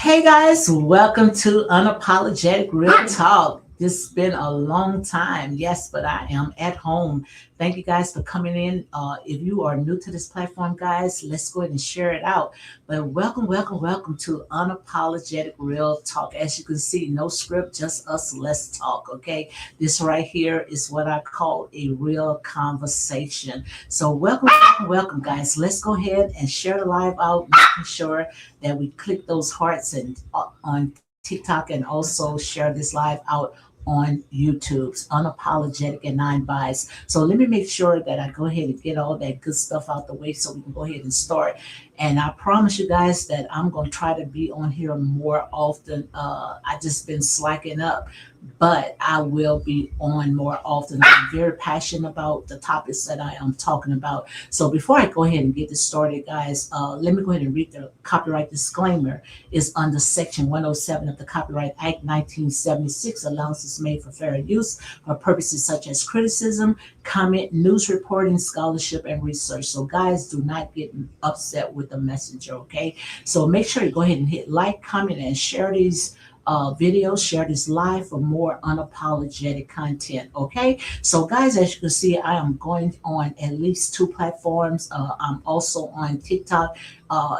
Hey guys, welcome to Unapologetic Real Talk. This has been a long time, yes, but I am at home. Thank you guys for coming in. If you are new to this platform, guys, let's go ahead and share it out. But welcome to Unapologetic Real Talk. As you can see, no script, just us. Let's talk, okay? This right here is what I call a real conversation. So welcome, guys. Let's go ahead and share the live out, making sure that we click those hearts and on TikTok and also share this live out on YouTube's unapologetic and nine buys. So let me make sure that I go ahead and get all that good stuff out the way so we can go ahead and start. And I promise you guys that I'm going to try to be on here more often. I just been slacking up, but I will be on more often. I'm very passionate about the topics that I am talking about. So before I go ahead and get this started, guys, let me go ahead and read the copyright disclaimer. Is under Section 107 of the Copyright Act 1976. Allowance is made for fair use for purposes such as criticism, comment, news reporting, scholarship, and research. So guys, do not get upset with the messenger, okay? So make sure you go ahead and hit like, comment, and share these videos, share this live for more unapologetic content, okay? So guys, as you can see, I am going on at least two platforms. I'm also on TikTok.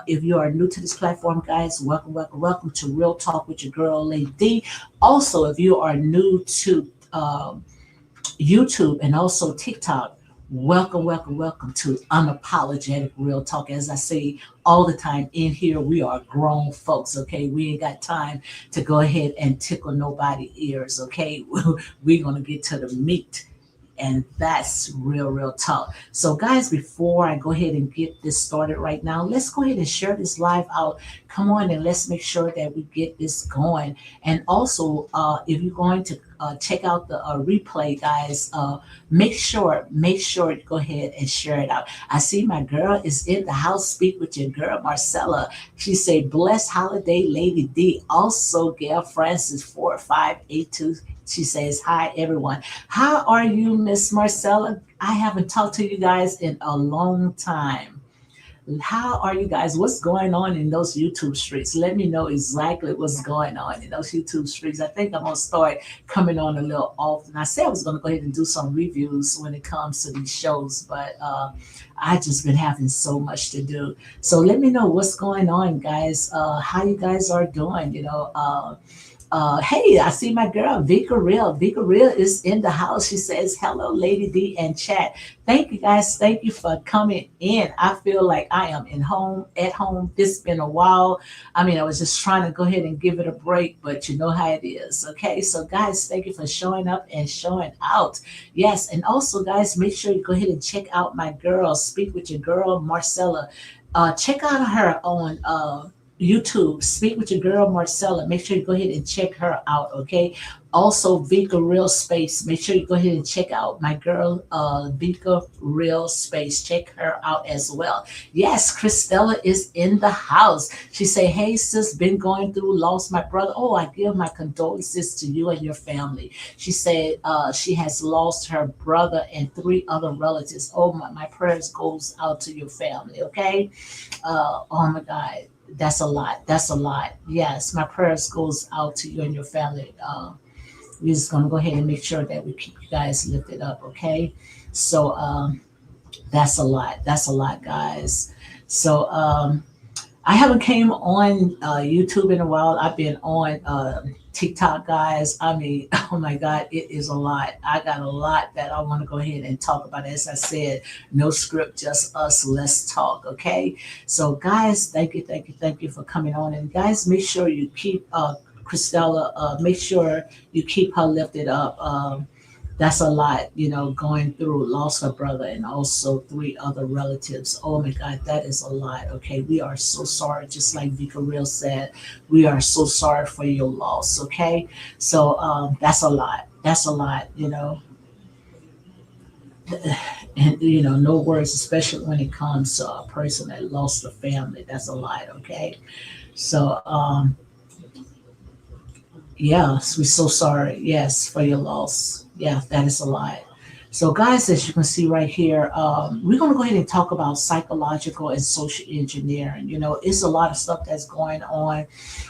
If you are new to this platform, guys, welcome to Real Talk with your girl, Lady D. Also, if you are new to YouTube and also TikTok, welcome to Unapologetic Real Talk. As I say all the time in here, we are grown folks, okay? We ain't got time to go ahead and tickle nobody's ears, okay? We're going to get to the meat. And that's real talk. So, guys, before I go ahead and get this started right now, let's go ahead and share this live out. Come on and let's make sure that we get this going. And also, if you're going to check out the replay, guys, make sure to go ahead and share it out. I see my girl is in the house. Speak with your girl, Marcella. She said, "Blessed holiday, Lady D." Also, Gail Francis 4582. She says, "Hi, everyone. How are you, Miss Marcella? I haven't talked to you guys in a long time. How are you guys? What's going on in those YouTube streets? Let me know exactly what's going on in those YouTube streets. I think I'm going to start coming on a little often. I said I was going to go ahead and do some reviews when it comes to these shows, but I just been having so much to do. So let me know what's going on, guys. How you guys are doing, hey, I see my girl, Vika Real. Vika Real is in the house. She says, "Hello, Lady D and chat." Thank you, guys. Thank you for coming in. I feel like I am at home. It's been a while. I mean, I was just trying to go ahead and give it a break, but you know how it is. Okay. So, guys, thank you for showing up and showing out. Yes. And also, guys, make sure you go ahead and check out my girl, Speak with your girl, Marcella. Check out her on YouTube, Speak with your girl Marcella. Make sure you go ahead and check her out, okay? Also, Vika Real Space. Make sure you go ahead and check out my girl, Vika Real Space. Check her out as well. Yes, Christella is in the house. She say, "Hey sis, been going through, lost my brother. Oh, I give my condolences to you and your family." She said she has lost her brother and three other relatives. Oh, my prayers goes out to your family, okay? Oh my God. That's a lot. That's a lot. Yes, my prayers goes out to you and your family. We're just gonna go ahead and make sure that we keep you guys lifted up, okay? So that's a lot. That's a lot, guys. So I haven't came on YouTube in a while. I've been on TikTok, guys. I mean, oh my God, it is a lot. I got a lot that I want to go ahead and talk about. As I said, no script, just us. Let's talk, okay? So, guys, thank you for coming on. And guys, make sure you keep Christella. Make sure you keep her lifted up. That's a lot, going through, lost her brother and also three other relatives. Oh my God, that is a lot. Okay, we are so sorry. Just like Vika Real said, we are so sorry for your loss. Okay, so that's a lot. That's a lot. And no words, especially when it comes to a person that lost a family. That's a lot. Okay, so yes, we're so sorry. Yes, for your loss. Yeah, that is a lot. So, guys, as you can see right here, we're going to go ahead and talk about psychological and social engineering. It's a lot of stuff that's going on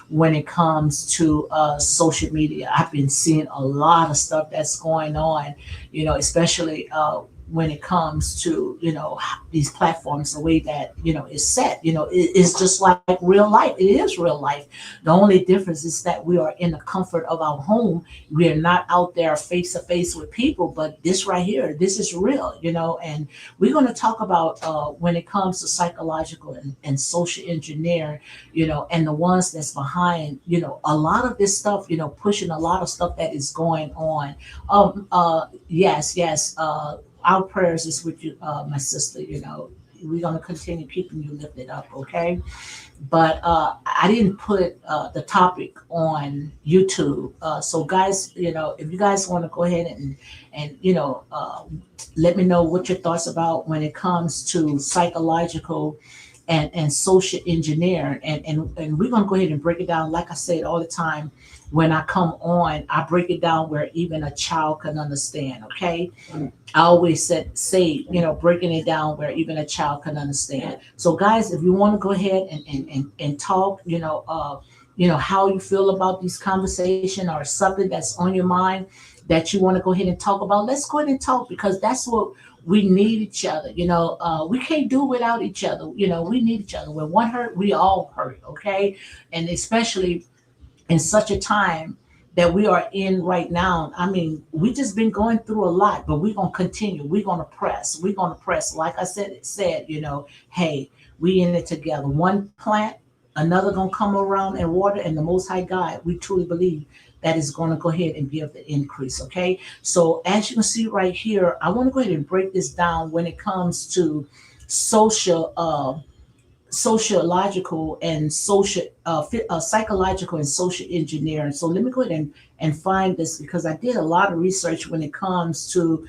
when it comes to social media. I've been seeing a lot of stuff that's going on, especially when it comes to, these platforms, the way that, is set, it's just like real life. It is real life. The only difference is that we are in the comfort of our home. We are not out there face to face with people, but this right here, this is real, and we're going to talk about when it comes to psychological and social engineering, and the ones that's behind, a lot of this stuff, pushing a lot of stuff that is going on. Yes, yes. Our prayers is with you, my sister. We're going to continue keeping you lifted up, okay? But I didn't put the topic on YouTube. So, guys, if you guys want to go ahead and let me know what your thoughts about when it comes to psychological and social engineering, and we're gonna go ahead and break it down. Like I said all the time, when I come on, I break it down where even a child can understand. Okay, I always say, breaking it down where even a child can understand. So, guys, if you want to go ahead and talk, how you feel about these conversation or something that's on your mind that you want to go ahead and talk about, let's go ahead and talk, because that's what we need each other. We can't do without each other. We need each other. When one hurt, we all hurt. Okay, and especially in such a time that we are in right now. I mean, we just been going through a lot, but we're gonna continue. We're gonna press. We're gonna press. Like I said, hey, we in it together. One plant, another gonna come around and water, and the Most High God, we truly believe that is gonna go ahead and give the increase. Okay, so as you can see right here, I want to go ahead and break this down when it comes to social. Sociological and social psychological and social engineering. So let me go ahead and find this, because I did a lot of research when it comes to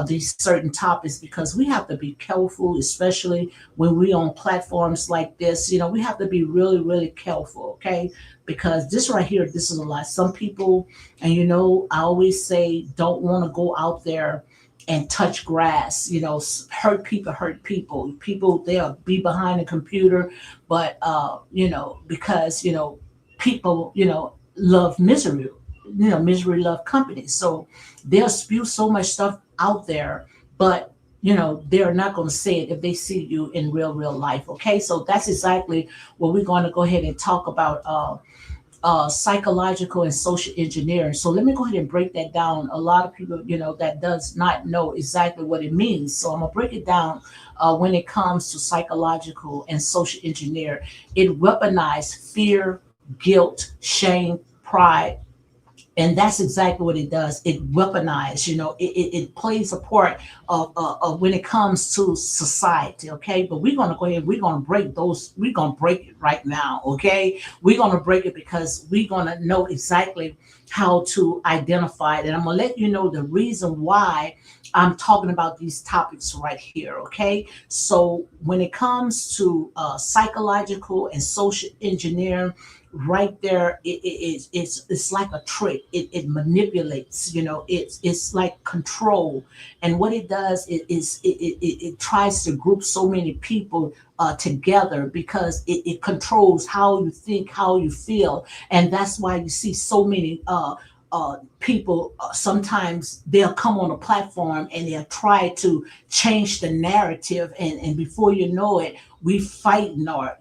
these certain topics, because we have to be careful, especially when we on platforms like this. We have to be really, really careful, okay? Because this right here, this is a lot. Some people, and I always say, don't want to go out there and touch grass. Hurt people, hurt people. People, they'll be behind a computer, but because people love misery. Misery love company. So they'll spew so much stuff out there, but they're not going to say it if they see you in real life. Okay, so that's exactly what we're going to go ahead and talk about. Psychological and social engineering. So let me go ahead and break that down. A lot of people, that does not know exactly what it means. So I'm gonna break it down when it comes to psychological and social engineer. It weaponized fear, guilt, shame, pride, and that's exactly what it does. It weaponizes, it plays a part of when it comes to society. Okay, but we're going to go ahead, we're going to break those, we're going to break it right now. Okay, we're going to break it, because we're going to know exactly how to identify it, and I'm going to let you know the reason why I'm talking about these topics right here. Okay, so when it comes to psychological and social engineering, right there, it's like a trick. It manipulates. It's like control, and what it does is it tries to group so many people together, because it controls how you think, how you feel, and that's why you see so many people. Sometimes they'll come on a platform and they'll try to change the narrative, and before you know it, we fighting, or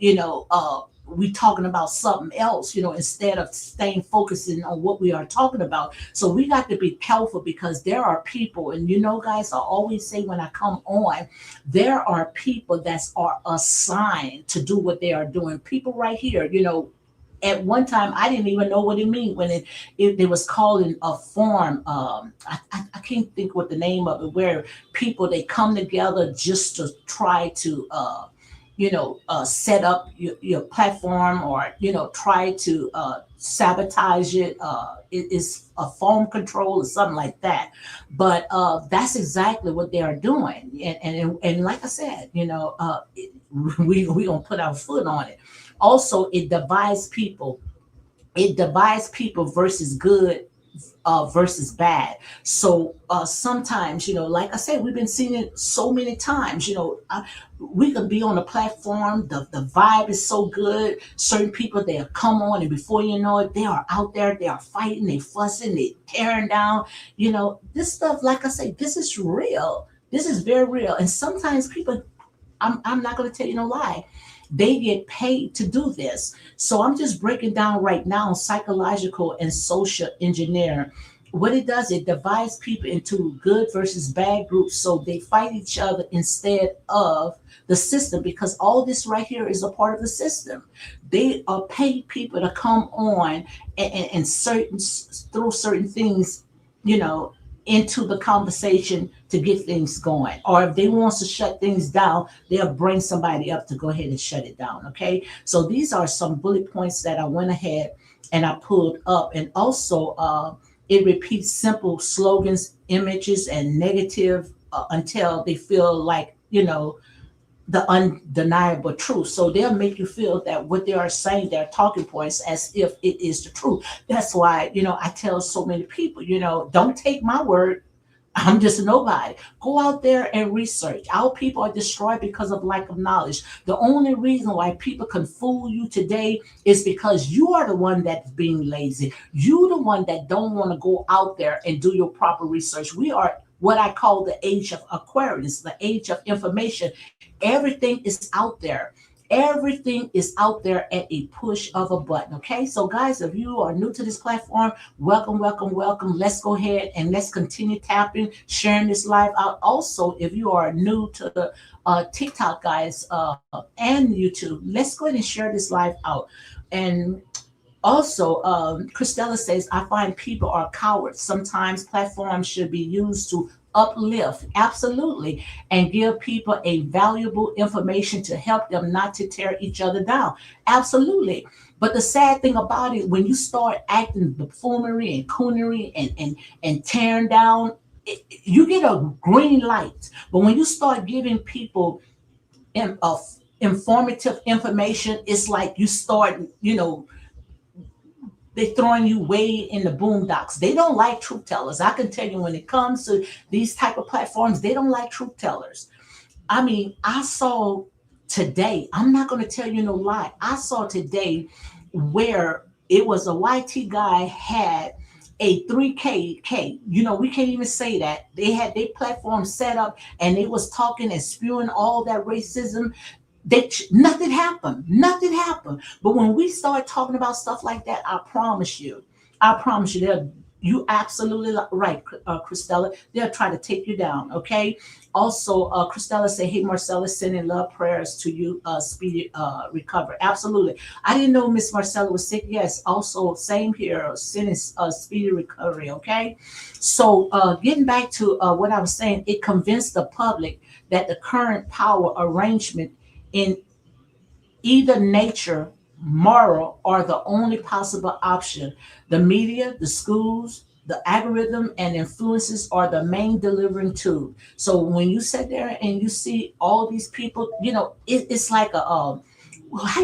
we talking about something else, instead of staying focusing on what we are talking about. So we got to be careful, because there are people, and guys, I always say when I come on, there are people that are assigned to do what they are doing. People right here, at one time I didn't even know what it mean when it was called in a form. I can't think what the name of it, where people, they come together just to try to set up your platform, or try to sabotage it. It is a phone control or something like that. But that's exactly what they are doing, and like I said, we gonna put our foot on it. Also, it divides people. It divides people versus good. versus bad. So sometimes, like I said, we've been seeing it so many times. We can be on a platform, the vibe is so good. Certain people, they'll come on, and before you know it, they are out there, they are fighting, they fussing, they tearing down. This stuff, like I say, this is real. This is very real. And sometimes people, I'm not going to tell you no lie. They get paid to do this. So I'm just breaking down right now psychological and social engineering. What it does, it divides people into good versus bad groups. So they fight each other instead of the system, because all this right here is a part of the system. They are paid people to come on and throw certain things, you know, into the conversation to get things going. Or if they want to shut things down, they'll bring somebody up to go ahead and shut it down. Okay. So these are some bullet points that I went ahead and I pulled up. And also, it repeats simple slogans, images, and negative until they feel like, the undeniable truth. So they'll make you feel that what they are saying, their talking points, as if it is the truth. That's why, I tell so many people, don't take my word. I'm just a nobody. Go out there and research. Our people are destroyed because of lack of knowledge. The only reason why people can fool you today is because you are the one that's being lazy. You the one that don't want to go out there and do your proper research. We are what I call the age of Aquarius, the age of information. Everything is out there. Everything is out there at a push of a button. Okay. So, guys, if you are new to this platform, welcome, welcome, welcome. Let's go ahead and let's continue tapping, sharing this live out. Also, if you are new to the TikTok, guys, and YouTube, let's go ahead and share this live out. And also, Christella says, I find people are cowards. Sometimes platforms should be used to uplift, absolutely, and give people a valuable information to help them not to tear each other down. Absolutely. But the sad thing about it, when you start acting buffoonery and coonery and tearing down, you get a green light. But when you start giving people in, informative information, it's like you start, they're throwing you way in the boondocks. They don't like truth tellers. I can tell you, when it comes to these type of platforms, they don't like truth tellers. I mean, I saw today, I'm not going to tell you no lie. I saw today where it was a YT guy had a 3K. We can't even say that. They had their platform set up and they was talking and spewing all that racism. Nothing happened. Nothing happened. But when we start talking about stuff like that, I promise you, you absolutely right, Christella. They'll try to take you down. Okay. Also, Christella said, "Hey, Marcella, sending love prayers to you, speedy recovery." Absolutely. I didn't know Miss Marcella was sick. Yes. Also, same here, sending speedy recovery. Okay. So, getting back to what I was saying, it convinced the public that the current power arrangement in either nature, moral, are the only possible option. The media, the schools, the algorithm, and influences are the main delivering tool. So when you sit there and you see all these people, it's like how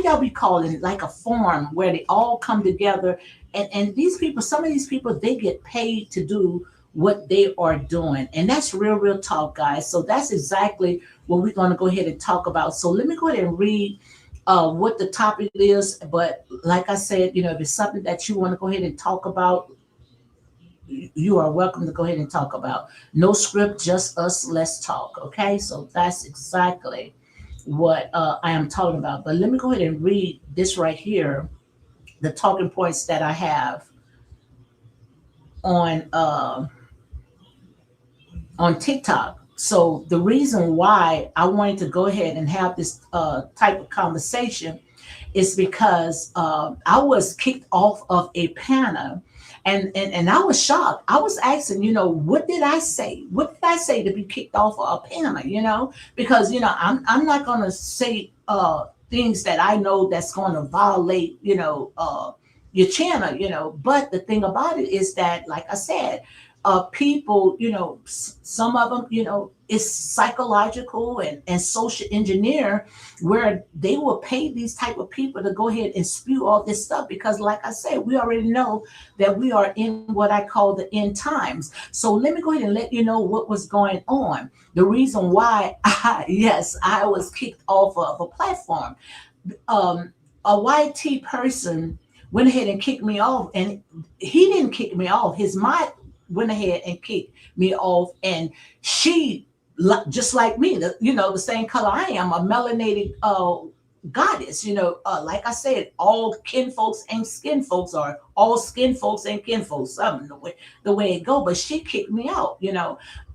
y'all be calling it, like a forum where they all come together. And these people, some of these people, they get paid to do what they are doing. And that's real talk, guys. So that's exactly what we're going to go ahead and talk about. So let me go ahead and read what the topic is. But like I said, if it's something that you want to go ahead and talk about, you are welcome to go ahead and talk about. No script, just us. Let's talk. Okay. So that's exactly what I am talking about. But let me go ahead and read this right here, the talking points that I have on TikTok. So the reason why I wanted to go ahead and have this type of conversation is because I was kicked off of a panel, and I was shocked. I was asking, what did I say? What did I say to be kicked off of a panel? Because I'm not going to say things that I know that's going to violate your channel. But the thing about it is that, like I said, people, some of them, it's psychological and social engineer, where they will pay these type of people to go ahead and spew all this stuff, because like I said, we already know that we are in what I call the end times. So let me go ahead and let you know what was going on. The reason why I was kicked off of a platform. A YT person went ahead and kicked me off, and he didn't kick me off. His mod went ahead and kicked me off, and she, just like me, the same color I am, a melanated goddess. Like I said, all kin folks ain't skin folks, or all skin folks ain't kin folks. Something the way it go. But she kicked me out.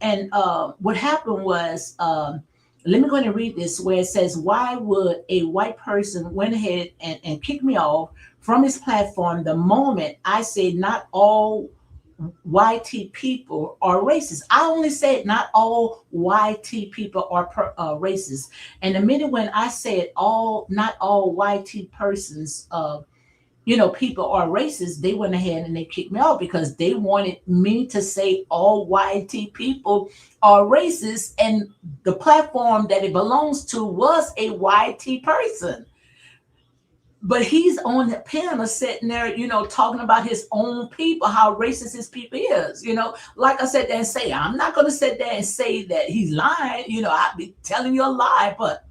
And what happened was. Let me go ahead and read this, where it says, why would a white person went ahead and kick me off from his platform the moment I said not all YT people are racist? I only said not all YT people are racist. And the minute when I said not all YT persons, people are racist, they went ahead and they kicked me out, because they wanted me to say all YT people are racist, and the platform that it belongs to was a YT person. But he's on the panel sitting there, talking about his own people, how racist his people is. Like I said there and say, I'm not going to sit there and say that he's lying. I'd be telling you a lie, but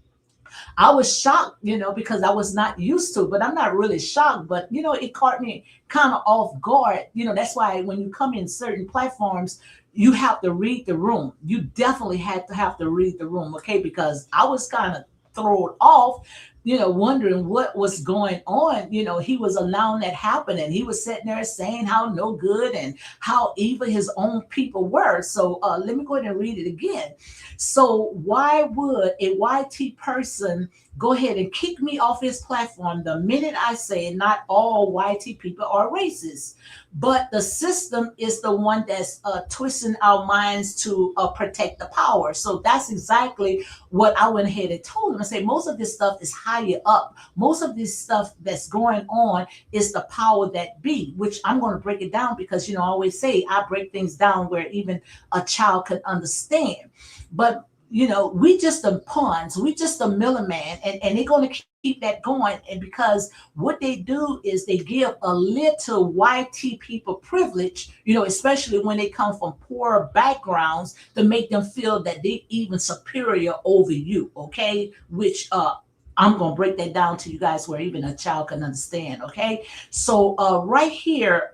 I was shocked, because I was not used to it. But I'm not really shocked, but it caught me kind of off guard. That's why when you come in certain platforms, you have to read the room. You definitely have to read the room, okay? Because I was kind of thrown off, wondering what was going on. He was allowing that happen, and he was sitting there saying how no good and how evil his own people were. So let me go ahead and read it again. So why would a YT person go ahead and kick me off his platform the minute I say not all YT people are racist? But the system is the one that's twisting our minds to protect the power. So that's exactly what I went ahead and told him. I said, most of this stuff is higher up. Most of this stuff that's going on is the power that be, which I'm going to break it down, because, I always say I break things down where even a child can understand. But we just the pawns, we just the middleman, and they're going to keep that going. And because what they do is they give a little YT people privilege, especially when they come from poor backgrounds, to make them feel that they even superior over you, okay? Which I'm going to break that down to you guys where even a child can understand, okay? So right here,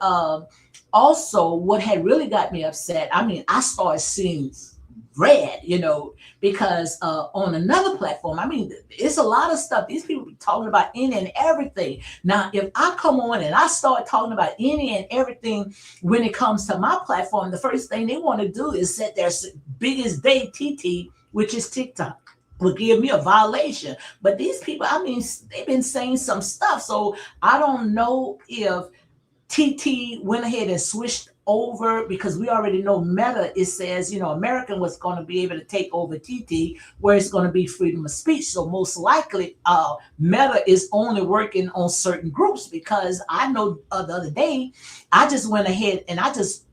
also what had really got me upset, I started seeing red, because on another platform, it's a lot of stuff. These people be talking about any and everything. Now, if I come on and I start talking about any and everything when it comes to my platform, the first thing they want to do is set their biggest day TT, which is TikTok, will give me a violation. But these people, they've been saying some stuff. So I don't know if TT went ahead and switched over, because we already know Meta, it says, American was going to be able to take over TT, where it's going to be freedom of speech. So most likely Meta is only working on certain groups, because I know the other day I just went ahead and I just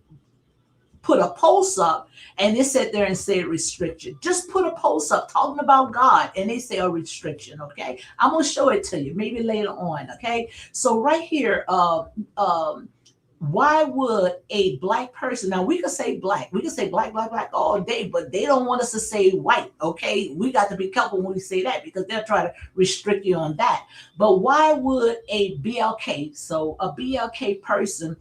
put a post up, and they sat there and said restriction. Just put a post up talking about God, and they say a restriction, okay? I'm going to show it to you maybe later on, okay? So right here, why would a black person, now we can say black, black all day, but they don't want us to say white, okay? We got to be careful when we say that, because they'll try to restrict you on that. But why would a BLK, so a BLK person,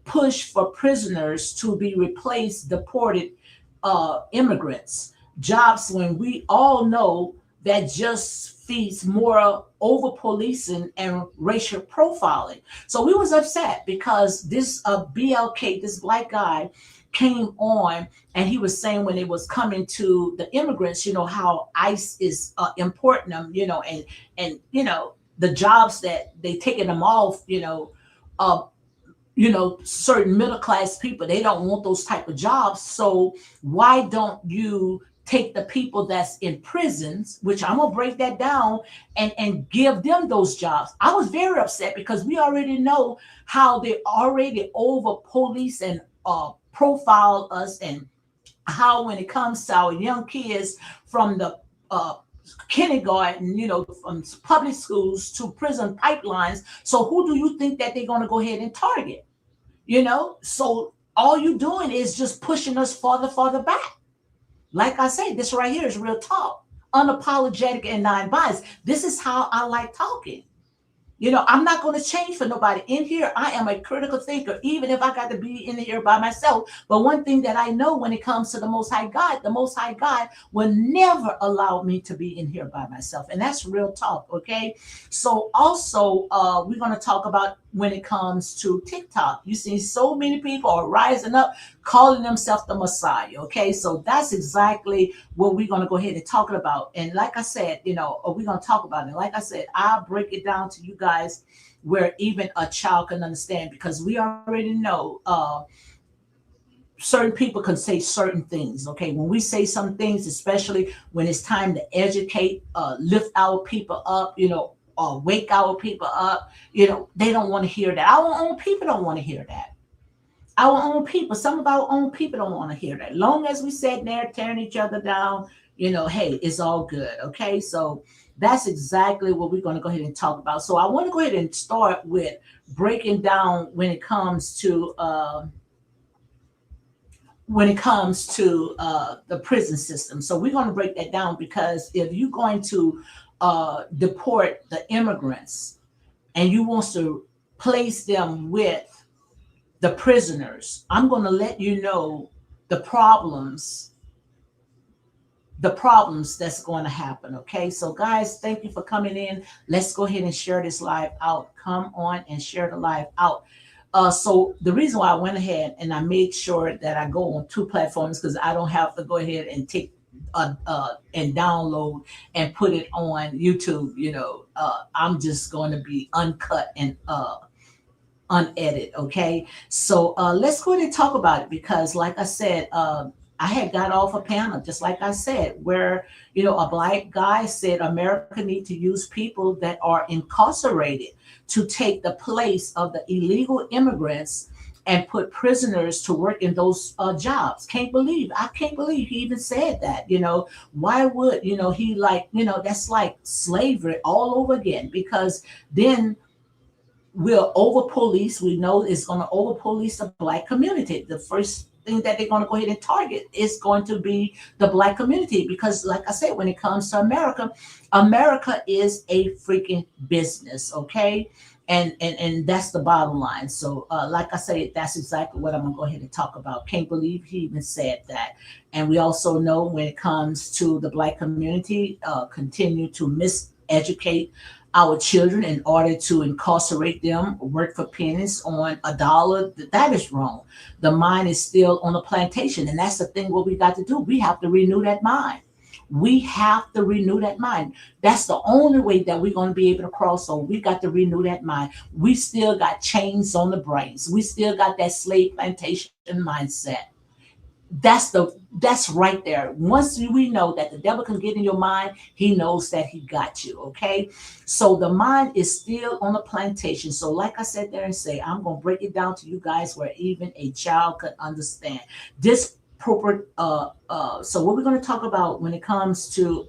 push for prisoners to be replaced deported immigrants jobs, when we all know that just feeds more over policing and racial profiling? So we was upset because this BLK, this black guy, came on, and he was saying when it was coming to the immigrants, how ICE is importing them, and the jobs that they taking them off, certain middle class people, they don't want those type of jobs. So why don't you take the people that's in prisons, which I'm gonna break that down, and give them those jobs? I was very upset, because we already know how they already over police and profile us, and how when it comes to our young kids from the uh, kindergarten, from public schools to prison pipelines. So who do you think that they're going to go ahead and target? So all you doing is just pushing us farther back. Like I say, this right here is real talk, unapologetic and non-biased. This is how I like talking. I'm not going to change for nobody. In here, I am a critical thinker, even if I got to be in here by myself. But one thing that I know when it comes to the Most High God will never allow me to be in here by myself. And that's real talk, okay? So also, we're going to talk about when it comes to TikTok. You see so many people are rising up, calling themselves the Messiah, okay? So that's exactly what we're going to go ahead and talk about. And like I said, we're going to talk about it. Like I said, I'll break it down to you guys where even a child can understand, because we already know certain people can say certain things, okay? When we say some things, especially when it's time to educate, lift our people up, or wake our people up, they don't want to hear that. Our own people don't want to hear that. Our own people, some of our own people don't want to hear that. Long as we sat there tearing each other down, hey, it's all good. Okay. So that's exactly what we're going to go ahead and talk about. So I want to go ahead and start with breaking down when it comes to the prison system. So we're going to break that down, because if you're going to deport the immigrants and you want to place them with the prisoners, I'm going to let you know the problems, the problems that's going to happen. Okay. So guys, thank you for coming in. Let's go ahead and share this live out. Come on and share the live out. So the reason why I went ahead and I made sure that I go on two platforms, because I don't have to go ahead and take and download and put it on YouTube. I'm just going to be uncut and unedited. Okay. So let's go ahead and talk about it, because like I said, I had got off a panel, just like I said, where, a black guy said America need to use people that are incarcerated to take the place of the illegal immigrants and put prisoners to work in those jobs. I can't believe he even said that. Why would, he like, that's like slavery all over again, because then we'll over police. We know it's going to over police the black community. The first thing that they're going to go ahead and target is going to be the black community, because like I said, when it comes to America, America is a freaking business. Okay. And that's the bottom line. So like I said, that's exactly what I'm gonna go ahead and talk about. Can't believe he even said that. And we also know when it comes to the black community, continue to miseducate our children in order to incarcerate them, work for pennies on a dollar. That is wrong. The mind is still on the plantation. And that's the thing what we got to do. We have to renew that mind. We have to renew that mind. That's the only way that we're going to be able to cross over. We got to renew that mind. We still got chains on the brains. We still got that slave plantation mindset. That's right there. Once we know that the devil can get in your mind, he knows that he got you. Okay. So the mind is still on the plantation. So like I said there and say, I'm gonna break it down to you guys where even a child could understand this proper so what we're going to talk about when it comes to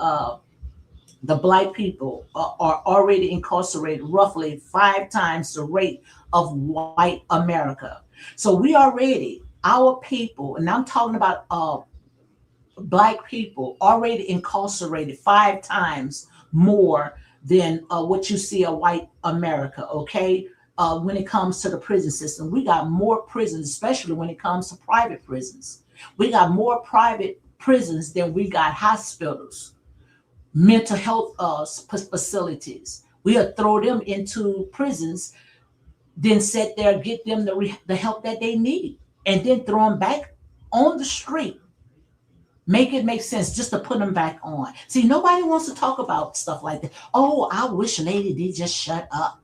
the black people are already incarcerated roughly 5 times the rate of white America. So we already, our people, and I'm talking about black people, already incarcerated 5 times more than what you see a white America. Okay. When it comes to the prison system, we got more prisons, especially when it comes to private prisons. We got more private prisons than we got hospitals, mental health facilities. We'll throw them into prisons, then sit there, get them the help that they need, and then throw them back on the street. Make it make sense just to put them back on. See, nobody wants to talk about stuff like that. Oh, I wish Lady D just shut up.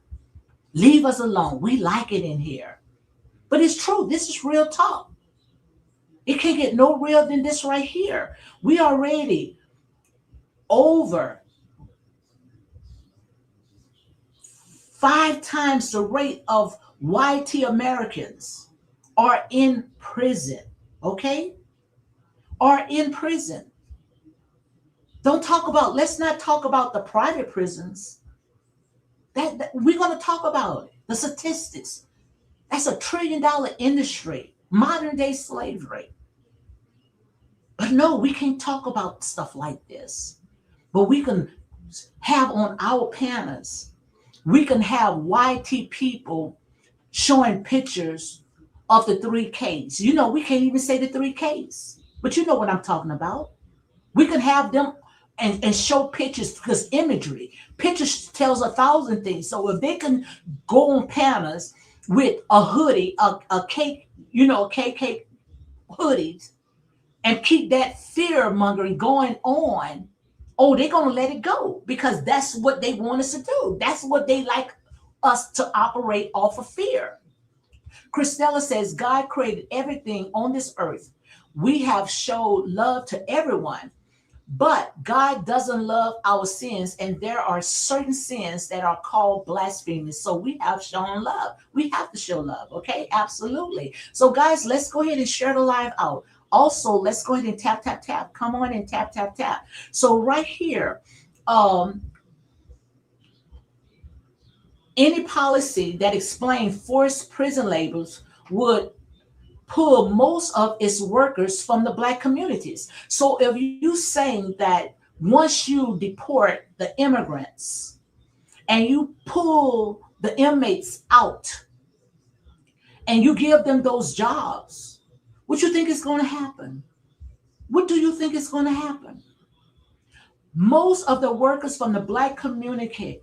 Leave us alone. We like it in here. But it's true. This is real talk. It can't get no real than this right here. We already over 5 times the rate of YT Americans are in prison, okay? Are in prison. Don't talk about, let's not talk about the private prisons. That we're going to talk about it. The statistics. That's $1 trillion industry, modern day slavery. But no, we can't talk about stuff like this. But we can have on our panels, we can have YT people showing pictures of the 3Ks. You know, we can't even say the 3Ks, but you know what I'm talking about. We can have them and show pictures because imagery, pictures tells 1,000 things. So if they can go on panels with a hoodie, a cake, you know, KK hoodies, and keep that fear mongering going on, oh, they're going to let it go because that's what they want us to do. That's what they like us to operate off of fear. Christella says, God created everything on this earth. We have showed love to everyone, but God doesn't love our sins, and there are certain sins that are called blasphemies. So we have shown love. We have to show love, okay? Absolutely. So, guys, let's go ahead and share the live out. Also, let's go ahead and tap, tap, tap. Come on and tap, tap, tap. So right here, any policy that explains forced prison labors would pull most of its workers from the Black communities. So if you saying that once you deport the immigrants and you pull the inmates out and you give them those jobs, what you think is going to happen? What do you think is going to happen? Most of the workers from the Black community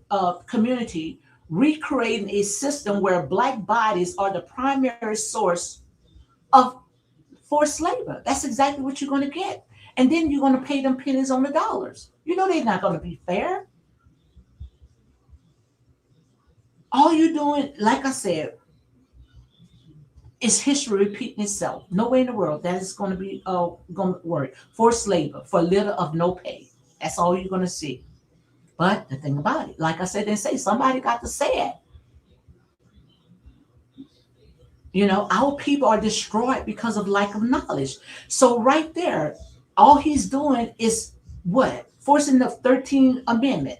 recreating a system where Black bodies are the primary source of forced labor. That's exactly what you're going to get. And then you're going to pay them pennies on the dollars. You know they're not going to be fair. All you're doing, like I said, is history repeating itself. No way in the world that is going to be going to work. Forced labor for little of no pay. That's all you're going to see. But the thing about it, like I said, they say somebody got to say it. You know, our people are destroyed because of lack of knowledge. So right there, all he's doing is what? Forcing the 13th Amendment.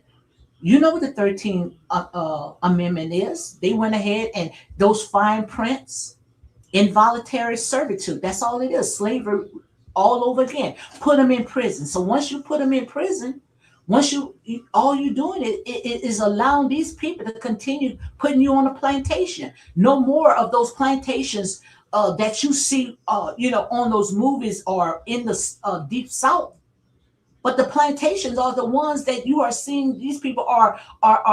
You know what the 13th Amendment is? They went ahead and those fine prints, involuntary servitude. That's all it is. Slavery all over again. Put them in prison. So once you put them in prison, once all you're doing is allowing these people to continue putting you on a plantation. No more of those plantations that you see, you know, on those movies or in the deep south. But the plantations are the ones that you are seeing. These people are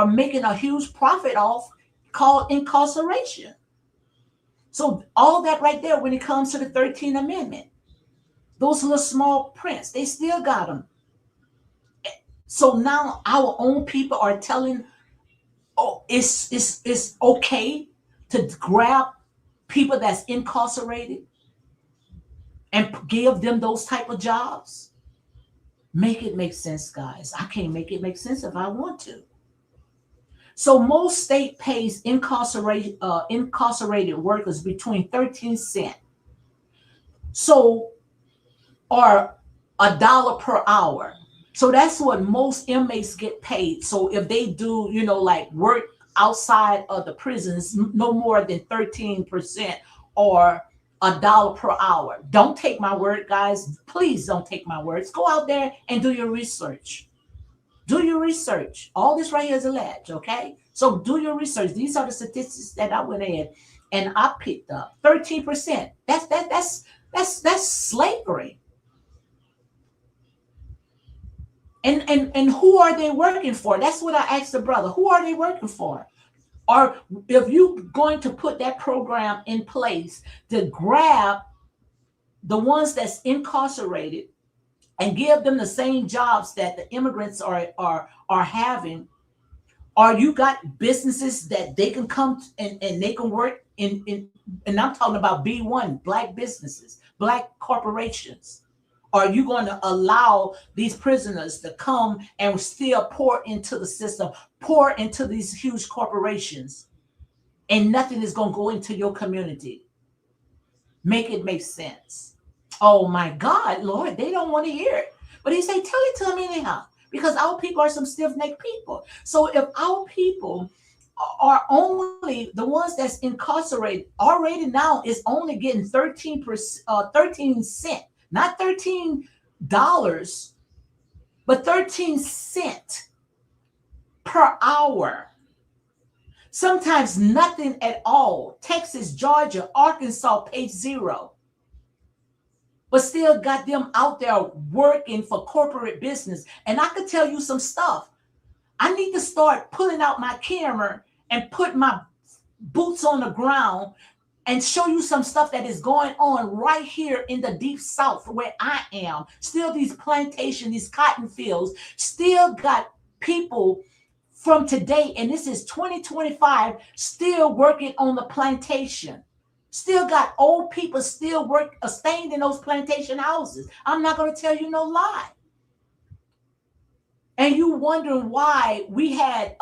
making a huge profit off, called incarceration. So all that right there, when it comes to the 13th Amendment, those little small prints, they still got them. So now our own people are telling, oh, it's okay to grab people that's incarcerated and give them those type of jobs. Make it make sense, guys. I can't make it make sense if I want to. So most state pays incarcerated workers between 13 cents, so or $1 per hour. So that's what most inmates get paid. So if they do, you know, like work outside of the prisons, no more than 13% or $1 per hour. Don't take my word, guys. Please don't take my words. Go out there and do your research. Do your research. All this right here is alleged, okay? So do your research. These are the statistics that I went in and I picked up. 13%. That's slavery. And who are they working for? That's what I asked the brother. Who are they working for? Or if you're going to put that program in place to grab the ones that's incarcerated and give them the same jobs that the immigrants are having, or you got businesses that they can come and they can work in, and I'm talking about B1, Black businesses, Black corporations. Are you going to allow these prisoners to come and still pour into the system, pour into these huge corporations, and nothing is going to go into your community? Make it make sense. Oh my God, Lord, they don't want to hear it. But he said, tell it to them anyhow, because our people are some stiff-necked people. So if our people are only the ones that's incarcerated already now is only getting 13%, 13 cent, not $13, but 13 cent per hour. Sometimes nothing at all. Texas, Georgia, Arkansas, page zero, but still got them out there working for corporate business. And I could tell you some stuff. I need to start pulling out my camera and put my boots on the ground and show you some stuff that is going on right here in the deep south where I am. Still these plantations, these cotton fields, still got people from today, and this is 2025, still working on the plantation. Still got old people still staying in those plantation houses. I'm not going to tell you no lie. And you wondering why we had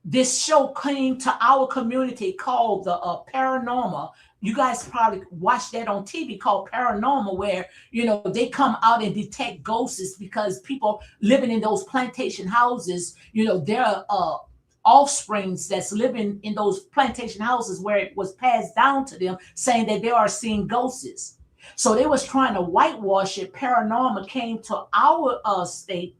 this show came to our community called the Paranormal. You guys probably watched that on TV called Paranormal, where, they come out and detect ghosts because people living in those plantation houses, their offsprings that's living in those plantation houses where it was passed down to them saying that they are seeing ghosts. So they was trying to whitewash it. Paranormal came to our state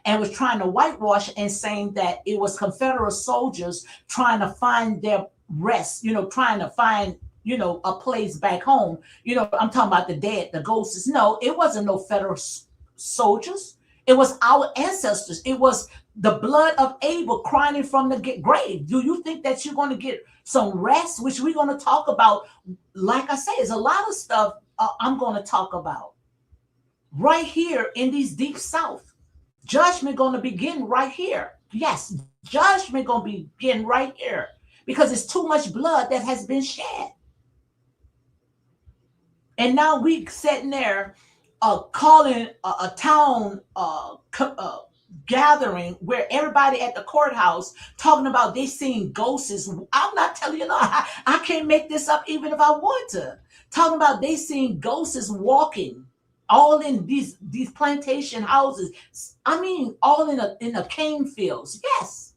and was trying to whitewash and saying that it was Confederate soldiers trying to find their rest, trying to find, a place back home. I'm talking about the dead, the ghosts. No, it wasn't no Federal soldiers. It was our ancestors. It was the blood of Abel crying from the grave. Do you think that you're going to get some rest, which we're going to talk about? Like I say, there's a lot of stuff I'm going to talk about right here in these deep south. Judgment going to begin right here. Yes, judgment going to begin right here because it's too much blood that has been shed. And now we sitting there calling a town gathering where everybody at the courthouse talking about they seeing ghosts. I'm not telling you, I can't make this up even if I want to. Talking about they seeing ghosts walking all in these plantation houses. I mean, all in the cane fields. Yes.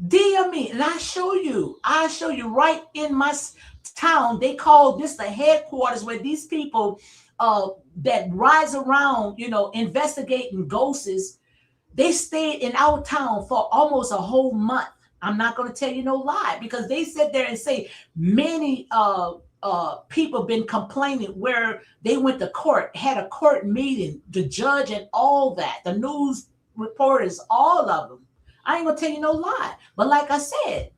DM me and I show you right in my town. They call this the headquarters where these people that rise around, investigating ghosts. They stayed in our town for almost a whole month. I'm not going to tell you no lie because they sit there and say many people been complaining where they went to court, had a court meeting, the judge and all that, the news reporters, all of them. I ain't gonna tell you no lie. But like I said,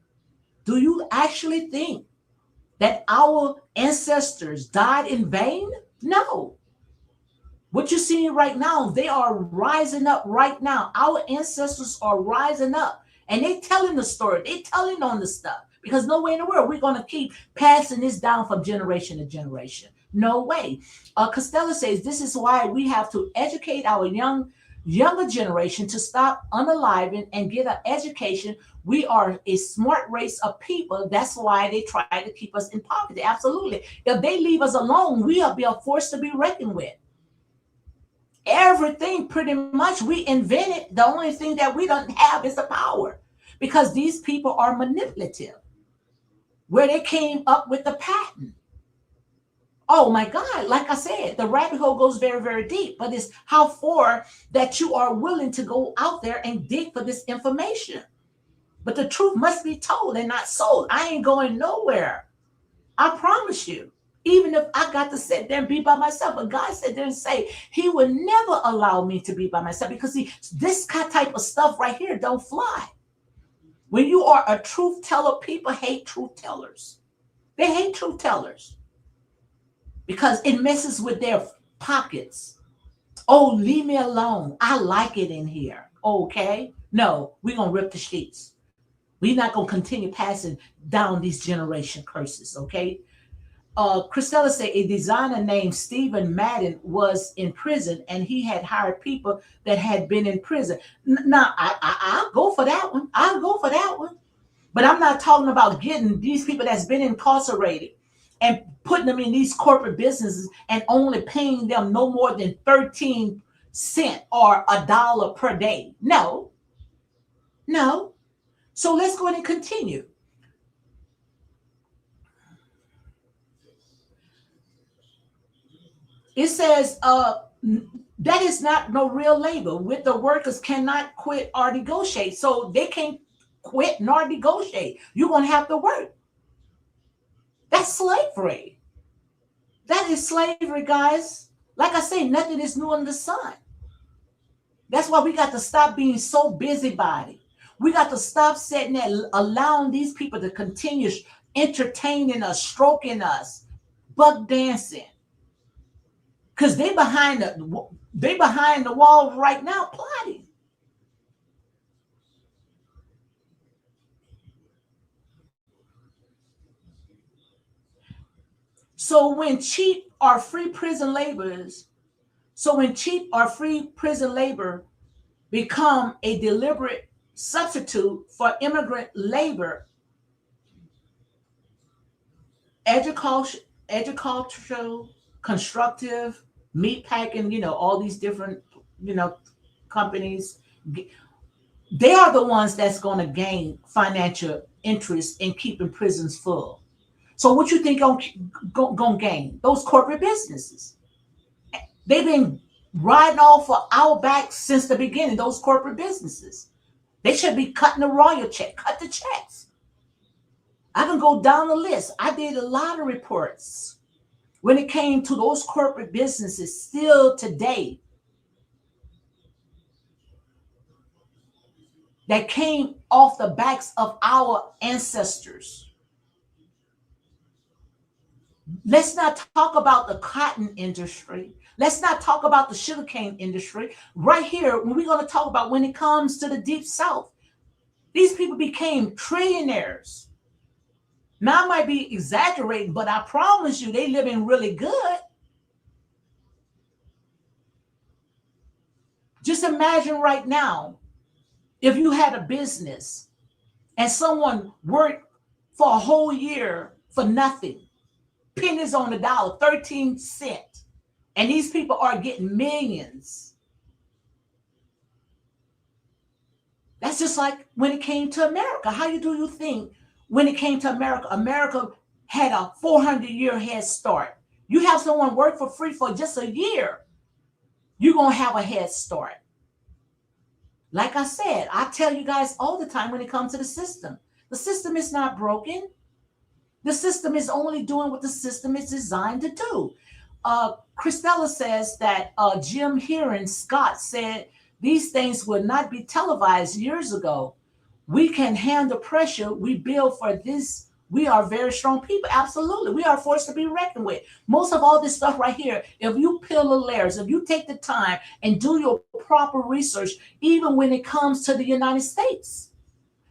do you actually think that our ancestors died in vain? No. What you're seeing right now, they are rising up right now. Our ancestors are rising up and they telling the story. They telling on the stuff because no way in the world we're going to keep passing this down from generation to generation. No way. Costello says this is why we have to educate our younger generation to stop unaliving and get an education. We are a smart race of people. That's why they try to keep us in poverty. Absolutely. If they leave us alone, we'll be a force to be reckoned with. Everything pretty much we invented. The only thing that we don't have is the power because these people are manipulative. Where they came up with the patent. Oh my God, like I said, the rabbit hole goes very, very deep, but it's how far that you are willing to go out there and dig for this information. But the truth must be told and not sold. I ain't going nowhere. I promise you. Even if I got to sit there and be by myself, but God said there and say he would never allow me to be by myself because this type of stuff right here don't fly. When you are a truth teller, people hate truth tellers. They hate truth tellers because it messes with their pockets. Oh, leave me alone. I like it in here. Okay. No, we're going to rip the sheets. We're not going to continue passing down these generation curses. Okay. Christella said a designer named Stephen Madden was in prison and he had hired people that had been in prison. Now, I'll go for that one. I'll go for that one. But I'm not talking about getting these people that's been incarcerated and putting them in these corporate businesses and only paying them no more than 13 cents or $1 per day. No, no. So let's go ahead and continue. It says, that is not no real labor. With the workers cannot quit or negotiate. So they can't quit nor negotiate. You're going to have to work. That's slavery. That is slavery, guys. Like I say, nothing is new under the sun. That's why we got to stop being so busybody. We got to stop sitting there, allowing these people to continue entertaining us, stroking us, buck dancing. Because they behind the wall right now plotting. So when cheap or free prison laborers, so when cheap or free prison labor become a deliberate substitute for immigrant labor, agricultural, constructive, meat packing, all these different, you know, companies, they are the ones that's going to gain financial interest in keeping prisons full. So what you think going to gain? Those corporate businesses. They've been riding off for our backs since the beginning, those corporate businesses. They should be cutting the royal check, cut the checks. I can go down the list. I did a lot of reports when it came to those corporate businesses still today that came off the backs of our ancestors. Let's not talk about the cotton industry. Let's not talk about the sugarcane industry. Right here, when we're going to talk about when it comes to the Deep South, these people became trillionaires. Now, I might be exaggerating, but I promise you, they living really good. Just imagine right now, if you had a business and someone worked for a whole year for nothing, pennies on the dollar, 13 cents, and these people are getting millions. That's just like when it came to America. How do you think when it came to America, America had a 400-year head start? You have someone work for free for just a year, you're going to have a head start. Like I said, I tell you guys all the time when it comes to the system is not broken. The system is only doing what the system is designed to do. Christella says that Jim Heron Scott said these things would not be televised years ago. We can handle pressure. We build for this. We are very strong people. Absolutely. We are forced to be reckoned with. Most of all this stuff right here, if you peel the layers, if you take the time and do your proper research, even when it comes to the United States,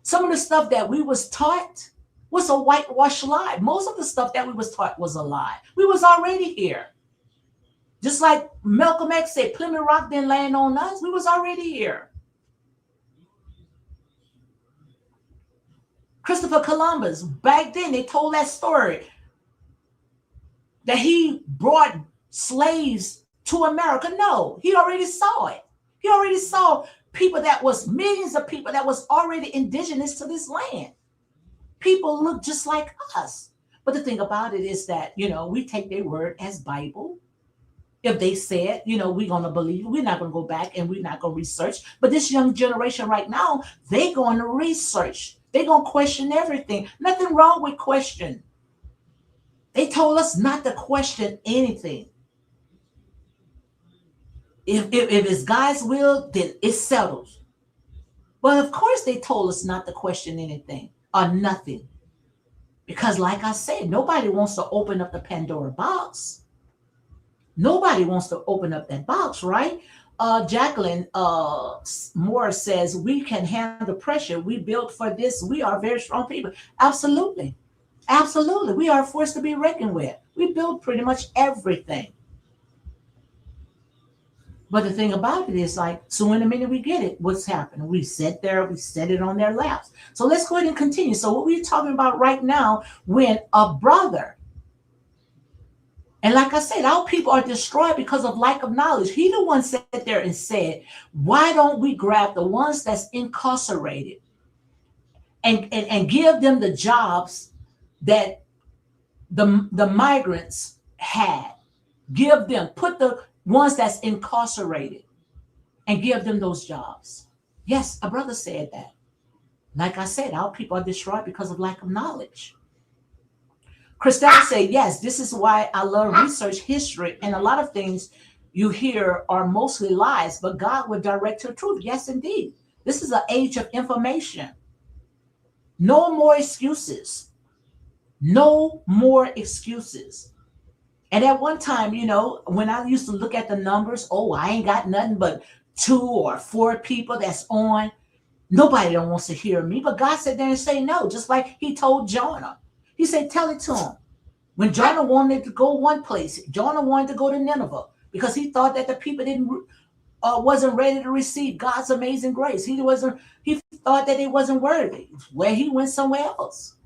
some of the stuff that we was taught was a whitewash lie. Most of the stuff that we was taught was a lie. We was already here. Just like Malcolm X said, Plymouth Rock didn't land on us. We was already here. Christopher Columbus, back then they told that story that he brought slaves to America. No, he already saw it. He already saw people that was millions of people that was already indigenous to this land. People look just like us. But the thing about it is that, we take their word as Bible. If they said, we're going to believe it. We're not going to go back and we're not going to research. But this young generation right now, they're going to research. They're going to question everything. Nothing wrong with question. They told us not to question anything. If it's God's will, then it settles. But of course they told us not to question anything or nothing. Because like I said, nobody wants to open up the Pandora box. Nobody wants to open up that box, right? Jacqueline Moore says, we can handle pressure. We built for this. We are very strong people. Absolutely. Absolutely. We are forced to be reckoned with. We build pretty much everything. But the thing about it is so in a minute we get it, what's happening? We sit there, we set it on their laps. So let's go ahead and continue. So what we're talking about right now, when a brother And like I said, our people are destroyed because of lack of knowledge. He the one sat there and said, why don't we grab the ones that's incarcerated and give them the jobs that the migrants had? Give them, put the ones that's incarcerated and give them those jobs. Yes, a brother said that. Like I said, our people are destroyed because of lack of knowledge. Christelle said, yes, this is why I love research history. And a lot of things you hear are mostly lies, but God will direct your truth. Yes, indeed. This is an age of information. No more excuses. No more excuses. And at one time, when I used to look at the numbers, oh, I ain't got nothing but 2 or 4 people that's on. Nobody don't wants to hear me. But God said there and say no, just like he told Jonah. He said, tell it to him. When Jonah wanted to go one place, Jonah wanted to go to Nineveh because he thought that the people wasn't ready to receive God's amazing grace. He thought that it wasn't worthy. Where he went somewhere else.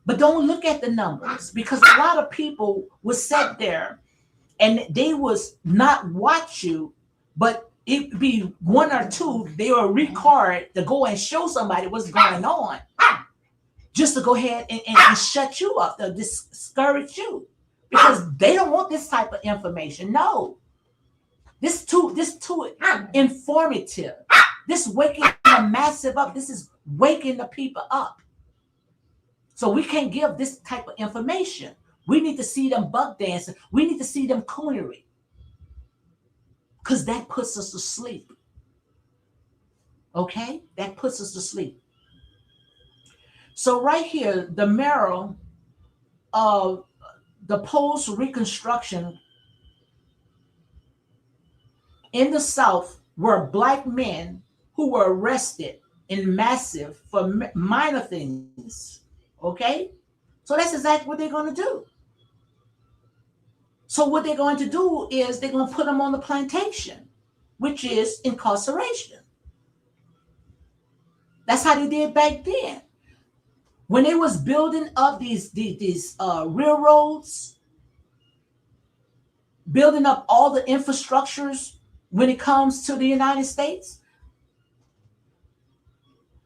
But don't look at the numbers, because a lot of people would sit there and they was not watch you, but it be 1 or 2, they will record to go and show somebody what's going on, just to go ahead and shut you up, to discourage you, because they don't want this type of information. No, this too informative. This waking the massive up. This is waking the people up. So we can't give this type of information. We need to see them buck dancing. We need to see them coonery, because that puts us to sleep. Okay, that puts us to sleep. So right here, the marrow of the post-Reconstruction in the South were Black men who were arrested in massive for minor things. Okay, so that's exactly what they're going to do. So what they're going to do is they're going to put them on the plantation, which is incarceration. That's how they did back then. When they was building up these railroads, building up all the infrastructures when it comes to the United States,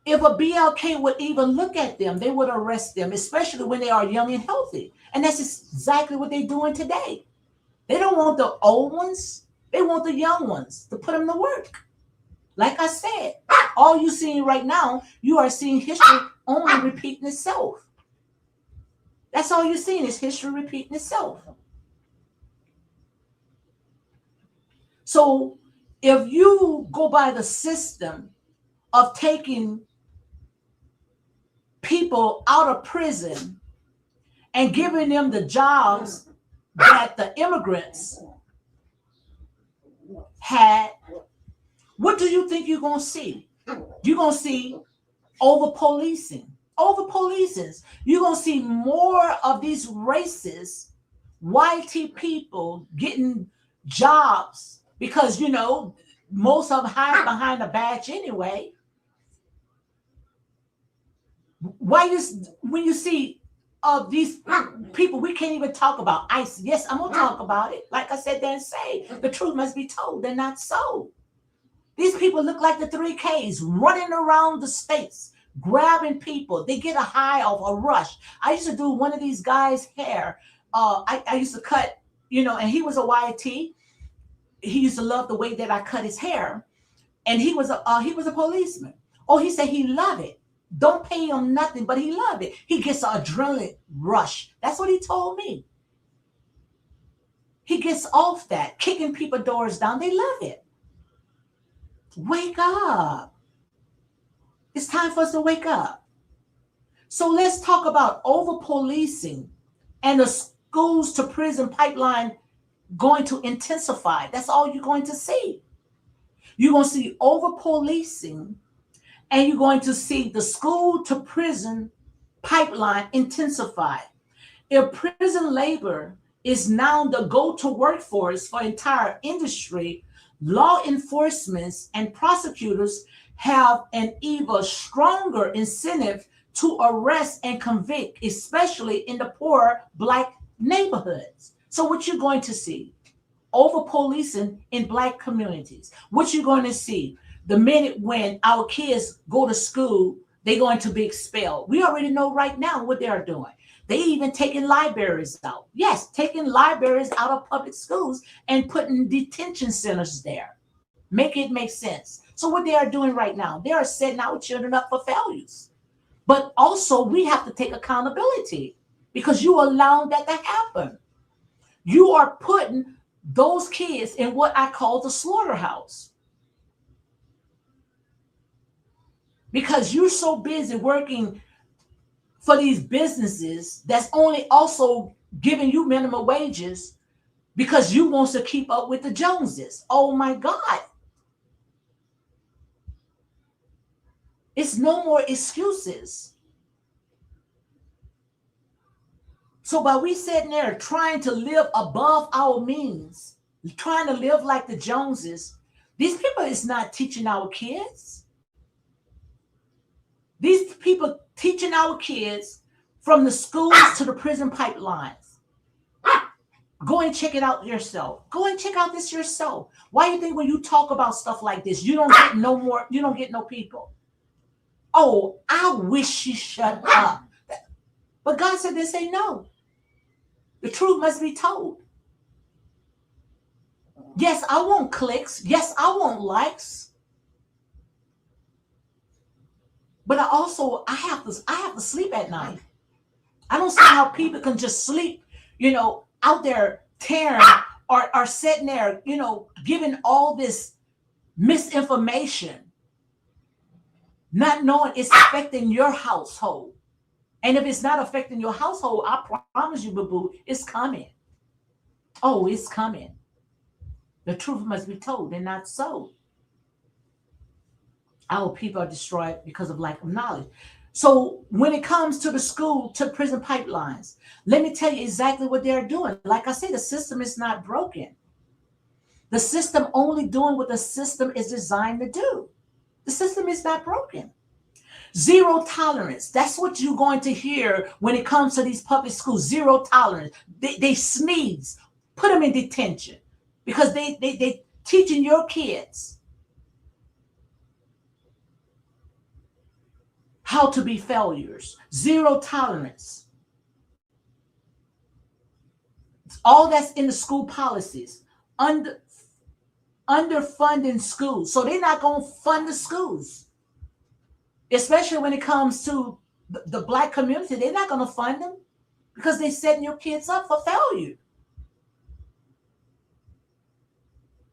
if a BLK would even look at them, they would arrest them, especially when they are young and healthy. And that's exactly what they're doing today. They don't want the old ones. They want the young ones to put them to work. Like I said, all you're seeing right now, you are seeing history only repeating itself. That's all you're seeing is history repeating itself. So if you go by the system of taking people out of prison and giving them the jobs that the immigrants had, what do you think you're going to see? You're going to see over-policing. You're going to see more of these racist, YT people getting jobs because, most of them hide behind a badge anyway. When you see these people, we can't even talk about ICE. Yes, I'm going to talk about it. Like I said, then say the truth must be told. They're not so. These people look like the 3Ks running around the states, grabbing people. They get a high of a rush. I used to do one of these guys' hair. I used to cut, and he was a YT. He used to love the way that I cut his hair. And he was a policeman. Oh, he said he loved it. Don't pay him nothing, but he loved it. He gets an adrenaline rush. That's what he told me. He gets off that, kicking people doors down. They love it. Wake up. It's time for us to wake up. So let's talk about over-policing and the schools to prison pipeline going to intensify. That's all you're going to see. You're going to see over-policing, and you're going to see the school to prison pipeline intensify. If prison labor is now the go-to workforce for entire industry, law enforcement and prosecutors have an even stronger incentive to arrest and convict, especially in the poor Black neighborhoods. So what you're going to see, over policing in black communities. What you're going to see, the minute when our kids go to school, they're going to be expelled. We already know right now what they are doing. They even taking libraries out. Yes, taking libraries out of public schools and putting detention centers there. Make it make sense. So what they are doing right now, they are setting our children up for failures. But also we have to take accountability because you allowed that to happen. You are putting those kids in what I call the slaughterhouse. Because you're so busy working for these businesses that's only also giving you minimum wages because you want to keep up with the Joneses. Oh my God. It's no more excuses. So by we sitting there trying to live above our means, trying to live like the Joneses, these people is not teaching our kids. These people teaching our kids from the schools to the prison pipelines. Go and check it out yourself. Go and check out this yourself. Why do you think when you talk about stuff like this, you don't get no more, you don't get no people? Oh, I wish she shut up. But God said they say no. The truth must be told. Yes, I want clicks. Yes, I want likes. But I have to sleep at night. I don't see how people can just sleep, out there tearing or sitting there, giving all this misinformation, not knowing it's affecting your household. And if it's not affecting your household, I promise you, boo-boo, it's coming. Oh, it's coming. The truth must be told and not so. Our people are destroyed because of lack of knowledge. So when it comes to the school to prison pipelines, let me tell you exactly what they're doing. Like I say, the system is not broken. The system only doing what the system is designed to do. The system is not broken. Zero tolerance. That's what you're going to hear when it comes to these public schools. Zero tolerance. They sneeze. Put them in detention because they teaching your kids how to be failures. Zero tolerance. All that's in the school policies. Underfunding schools. So they're not going to fund the schools. Especially when it comes to the black community, they're not going to fund them because they're setting your kids up for failure.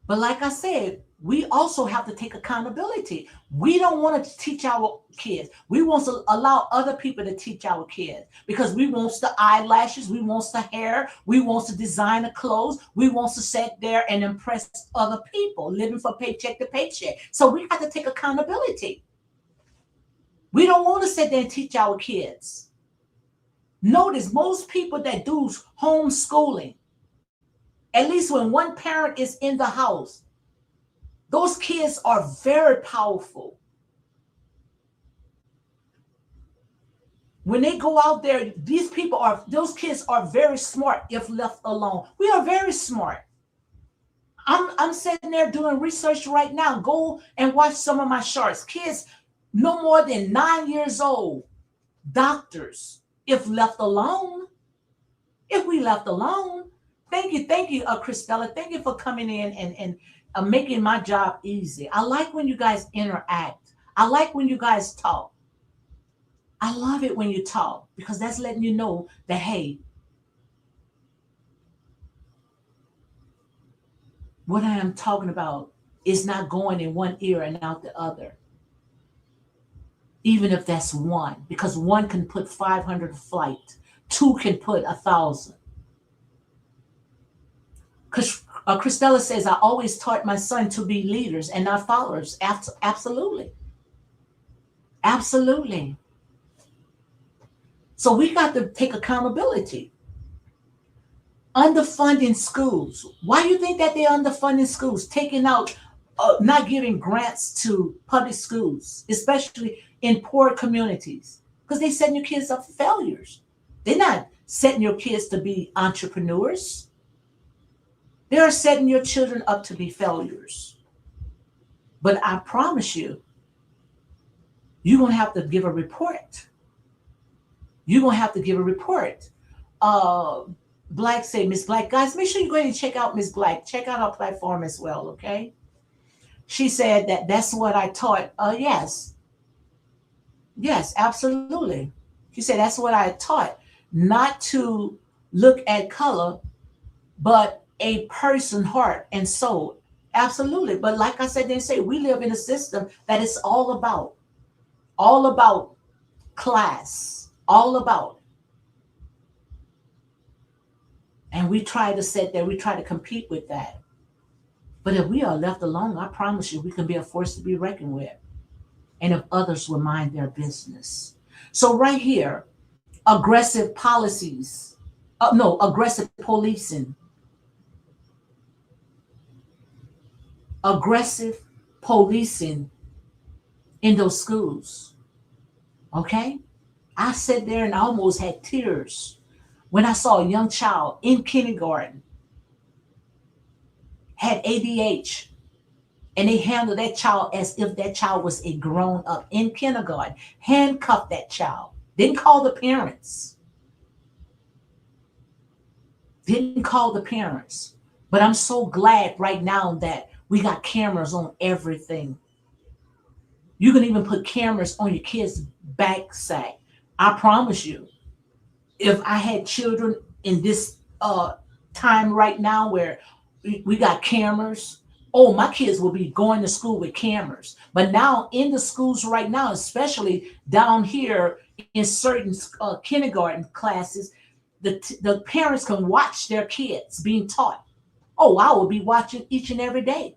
But like I said, we also have to take accountability. We don't want to teach our kids. We want to allow other people to teach our kids because we want the eyelashes, we want the hair, we want to design the clothes, we want to sit there and impress other people, living from paycheck to paycheck. So we have to take accountability. We don't want to sit there and teach our kids. Notice most people that do homeschooling, at least when one parent is in the house, those kids are very powerful. When they go out there, those kids are very smart if left alone. We are very smart. I'm sitting there doing research right now. Go and watch some of my shorts. Kids no more than 9 years old, doctors, if left alone. If we left alone. Thank you, Christella. Thank you for coming in and making my job easy. I like when you guys interact. I like when you guys talk. I love it when you talk because that's letting you know that, hey, what I am talking about is not going in one ear and out the other. Even if that's one, because one can put 500 flight, two can put 1,000. Because Christella says, I always taught my son to be leaders and not followers. Absolutely. Absolutely. So we got to take accountability. Underfunding schools. Why do you think that they're underfunding schools? Taking out, not giving grants to public schools, especially in poor communities, because they're setting your kids up for failures. They're not setting your kids to be entrepreneurs. They are setting your children up to be failures. But I promise you, you're going to have to give a report. You're going to have to give a report. Uh, Black say, Miss Black, guys, make sure you go ahead and check out Miss Black. Check out our platform as well, okay? She said that that's what I taught. Yes, yes, absolutely. She said that's what I taught, not to look at color, but a person, heart, and soul. Absolutely. But like I said, they say we live in a system that is all about class, all about. And we try to sit there, we try to compete with that. But if we are left alone, I promise you, we can be a force to be reckoned with. And if others will mind their business. So, right here, aggressive policies, no, aggressive policing, aggressive policing in those schools. Okay? I sat there and I almost had tears when I saw a young child in kindergarten had ADH, and they handled that child as if that child was a grown up in kindergarten, handcuffed that child, didn't call the parents, didn't call the parents. But I'm so glad right now that we got cameras on everything. You can even put cameras on your kids' backside. I promise you, if I had children in this time right now where we got cameras, oh, my kids will be going to school with cameras. But now in the schools right now, especially down here in certain kindergarten classes, the parents can watch their kids being taught. Oh, I will be watching each and every day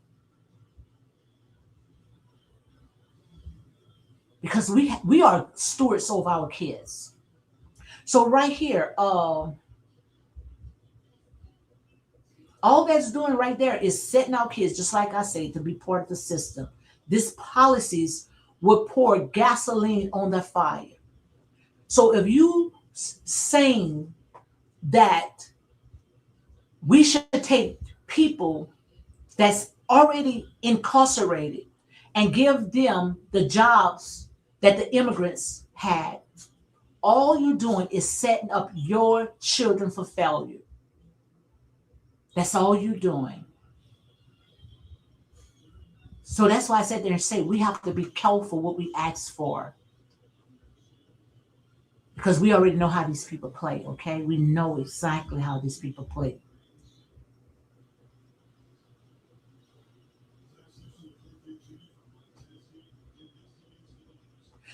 because we are stewards of our kids. So right here, all that's doing right there is setting our kids, just like I say, to be part of the system. These policies will pour gasoline on the fire. So if you saying that we should take people that's already incarcerated and give them the jobs that the immigrants had, all you're doing is setting up your children for failure. That's all you're doing. So that's why I sat there and say we have to be careful what we ask for. Because we already know how these people play, okay? We know exactly how these people play.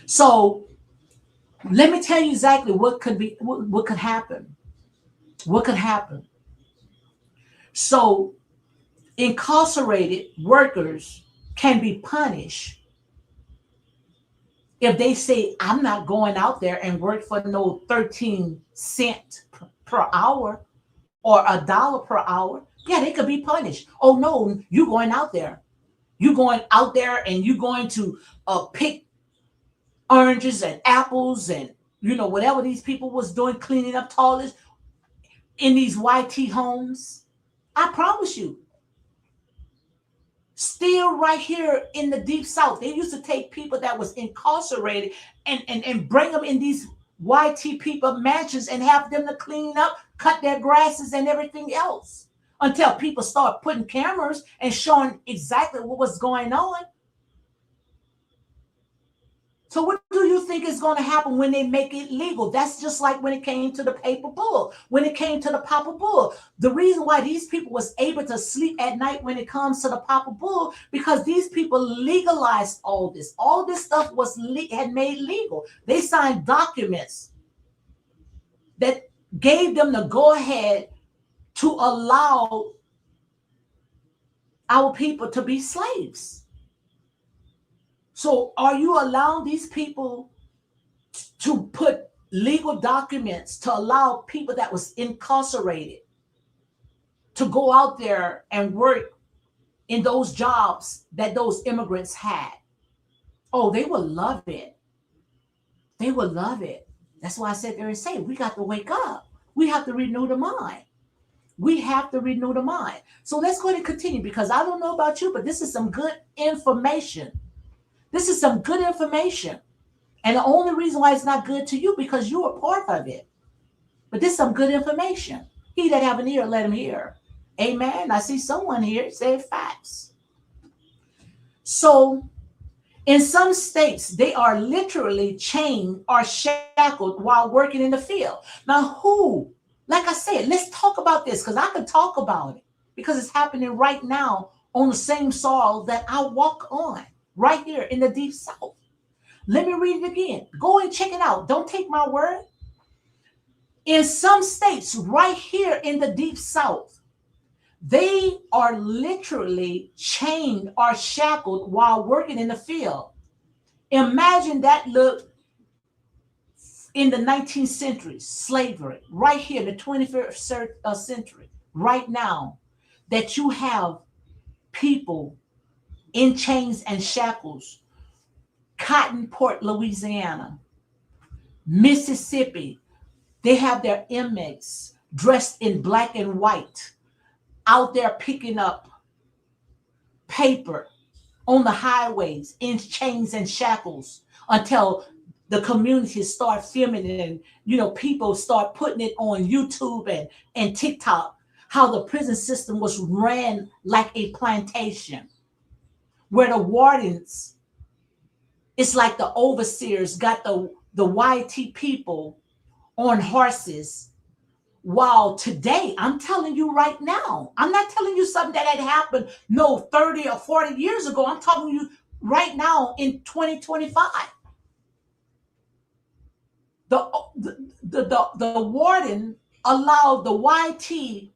So let me tell you exactly what could happen. What could happen? So incarcerated workers can be punished if they say, I'm not going out there and work for no 13 cents per hour or $1 per hour. Yeah, they could be punished. Oh no, you going out there. You going out there and you going to pick oranges and apples and whatever these people was doing, cleaning up toilets in these YT homes. I promise you, still right here in the deep south, they used to take people that was incarcerated and bring them in these YT people mansions and have them to clean up, cut their grasses and everything else until people start putting cameras and showing exactly what was going on. So what do you think is going to happen when they make it legal? That's just like when it came to the paper bull, when it came to the Papa Bull. The reason why these people was able to sleep at night when it comes to the Papa Bull, because these people legalized all this. All this stuff was had made legal. They signed documents that gave them the go ahead to allow our people to be slaves. So are you allowing these people to put legal documents to allow people that was incarcerated to go out there and work in those jobs that those immigrants had? Oh, they will love it. They will love it. That's why I said there and say we got to wake up. We have to renew the mind. We have to renew the mind. So let's go ahead and continue, because I don't know about you, but this is some good information. This is some good information. And the only reason why it's not good to you, because you are part of it. But this is some good information. He that have an ear, let him hear. Amen. I see someone here say facts. So in some states, they are literally chained or shackled while working in the field. Now, who? Like I said, let's talk about this, because I can talk about it, because it's happening right now on the same soil that I walk on, right here in the deep south. Let me read it again. Go and check it out. Don't take my word. In some states, right here in the deep south, they are literally chained or shackled while working in the field. Imagine that look in the 19th century, slavery, right here, the 21st century, right now, that you have people in chains and shackles. Cottonport, Louisiana, Mississippi, they have their inmates dressed in black and white out there picking up paper on the highways in chains and shackles until the community start filming it, and people start putting it on YouTube and TikTok, how the prison system was ran like a plantation, where the wardens, it's like the overseers got the YT people on horses. While today, I'm telling you right now, I'm not telling you something that had happened 30 or 40 years ago. I'm talking to you right now in 2025. The warden allowed the YT,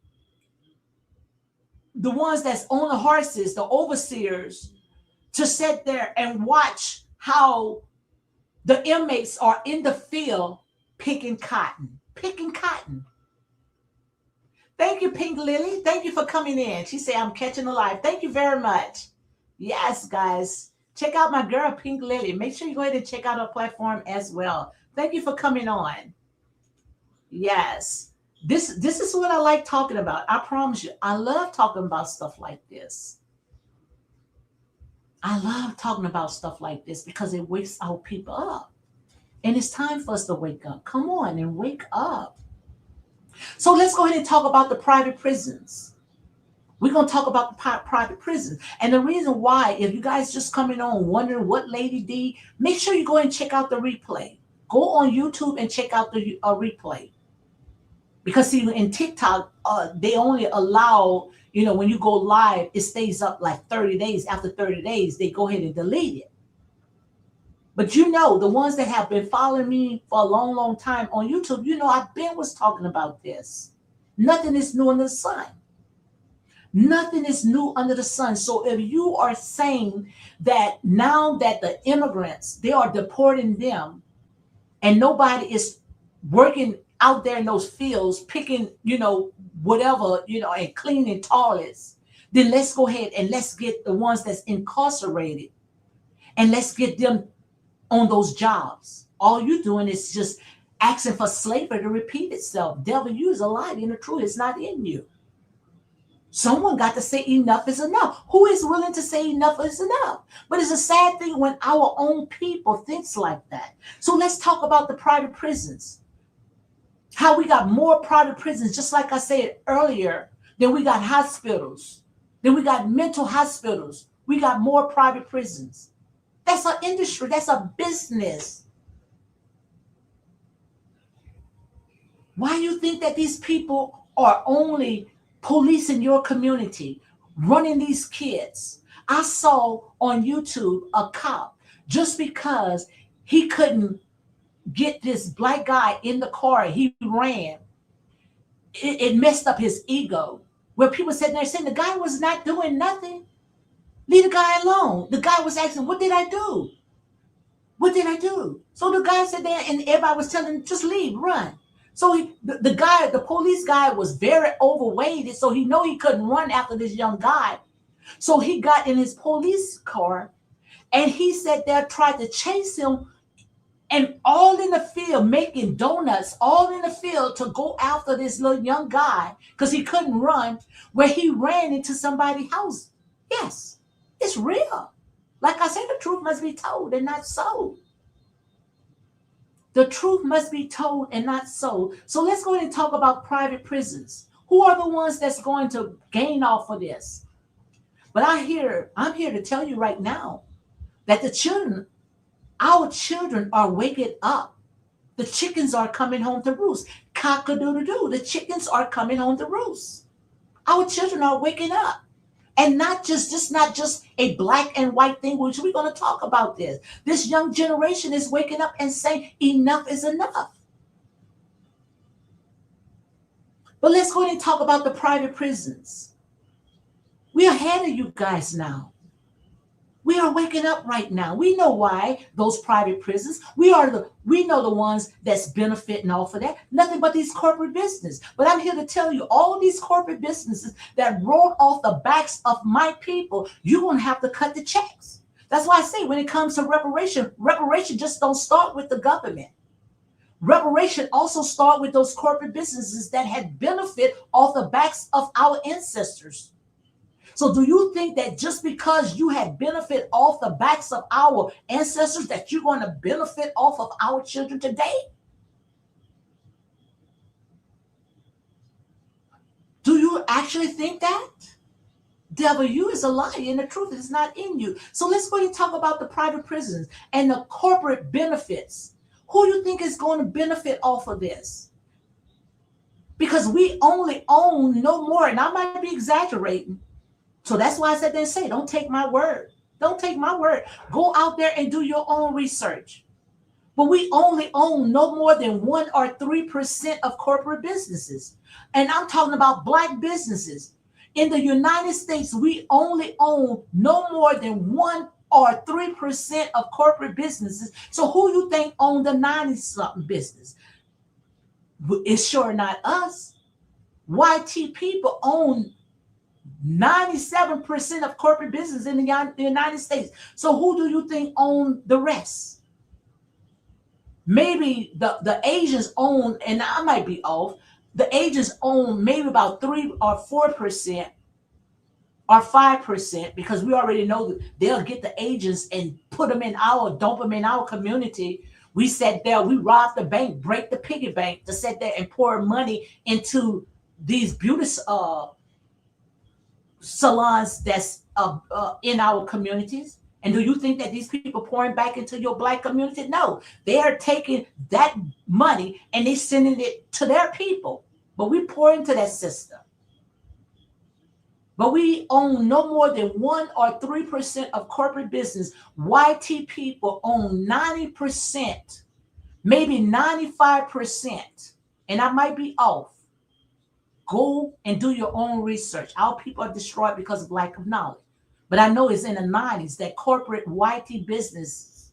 the ones that's on the horses, the overseers, to sit there and watch how the inmates are in the field picking cotton. Thank you, Pink Lily. Thank you for coming in. She said, I'm catching a live. Thank you very much. Yes, guys. Check out my girl, Pink Lily. Make sure you go ahead and check out her platform as well. Thank you for coming on. Yes. This is what I like talking about. I promise you. I love talking about stuff like this. I love talking about stuff like this because it wakes our people up. And it's time for us to wake up. Come on and wake up. So let's go ahead and talk about the private prisons. We're going to talk about the private prisons. And the reason why, if you guys just coming on wondering what Lady D, make sure you go and check out the replay. Go on YouTube and check out the replay. Because see, in TikTok, they only allow, when you go live, it stays up like 30 days. After 30 days, they go ahead and delete it. But the ones that have been following me for a long, long time on YouTube, I've been talking about this. Nothing is new under the sun. Nothing is new under the sun. So if you are saying that now that the immigrants, they are deporting them and nobody is working out there in those fields, picking, whatever, and cleaning toilets, then let's go ahead and let's get the ones that's incarcerated and let's get them on those jobs. All you're doing is just asking for slavery to repeat itself. Devil, you is a lie, and the truth is not in you. Someone got to say enough is enough. Who is willing to say enough is enough? But it's a sad thing when our own people thinks like that. So let's talk about the private prisons. How we got more private prisons, just like I said earlier, then we got hospitals. Then we got mental hospitals. We got more private prisons. That's an industry. That's a business. Why do you think that these people are only policing your community, running these kids? I saw on YouTube a cop, just because he couldn't get this black guy in the car, he ran. It messed up his ego. Where people sitting there saying the guy was not doing nothing. Leave the guy alone. The guy was asking, what did I do? What did I do? So the guy sat there and everybody was telling him, just leave, run. So the police guy was very overweighted, so he know he couldn't run after this young guy. So he got in his police car and he sat there, tried to chase him and all in the field making donuts, all in the field to go after this little young guy because he couldn't run, where he ran into somebody's house. Yes, it's real. Like I said, the truth must be told and not sold. The truth must be told and not sold. So let's go ahead and talk about private prisons. Who are the ones that's going to gain off of this? But I'm here to tell you right now that our children are waking up. The chickens are coming home to roost. Cock-a-doodle-doo. The chickens are coming home to roost. Our children are waking up. And not just a black and white thing, which we're going to talk about this. This young generation is waking up and saying enough is enough. But let's go ahead and talk about the private prisons. We're ahead of you guys now. We are waking up right now. We know why those private prisons. We know the ones that's benefiting off of that. Nothing but these corporate business. But I'm here to tell you, all these corporate businesses that roll off the backs of my people, you're gonna have to cut the checks. That's why I say when it comes to reparation just don't start with the government. Reparation also start with those corporate businesses that had benefit off the backs of our ancestors. So do you think that just because you had benefit off the backs of our ancestors that you're going to benefit off of our children today? Do you actually think that? Devil, you is a liar and the truth is not in you. So let's go and talk about the private prisons and the corporate benefits. Who do you think is going to benefit off of this? Because we only own no more, and I might be exaggerating. So that's why I said they say, don't take my word. Don't take my word. Go out there and do your own research. But we only own no more than 1 or 3% of corporate businesses. And I'm talking about black businesses. In the United States, we only own no more than 1 or 3% of corporate businesses. So who you think own the 90-something business? It's sure not us. YT people own 97% of corporate business in the United States. So who do you think own the rest? Maybe the Asians own, and I might be off, the Asians own maybe about 3 or 4% or 5%, because we already know that they'll get the Asians and dump them in our community. We sat there, we robbed the bank, break the piggy bank to sit there and pour money into these beauty salons that's in our communities. And do you think that these people pouring back into your black community? No, they are taking that money and they sending it to their people. But we pour into that system. But we own no more than 1 or 3% of corporate business. YT people own 90%, maybe 95%. And I might be off. Go and do your own research. Our people are destroyed because of lack of knowledge. But I know it's in the 90s that corporate YT business.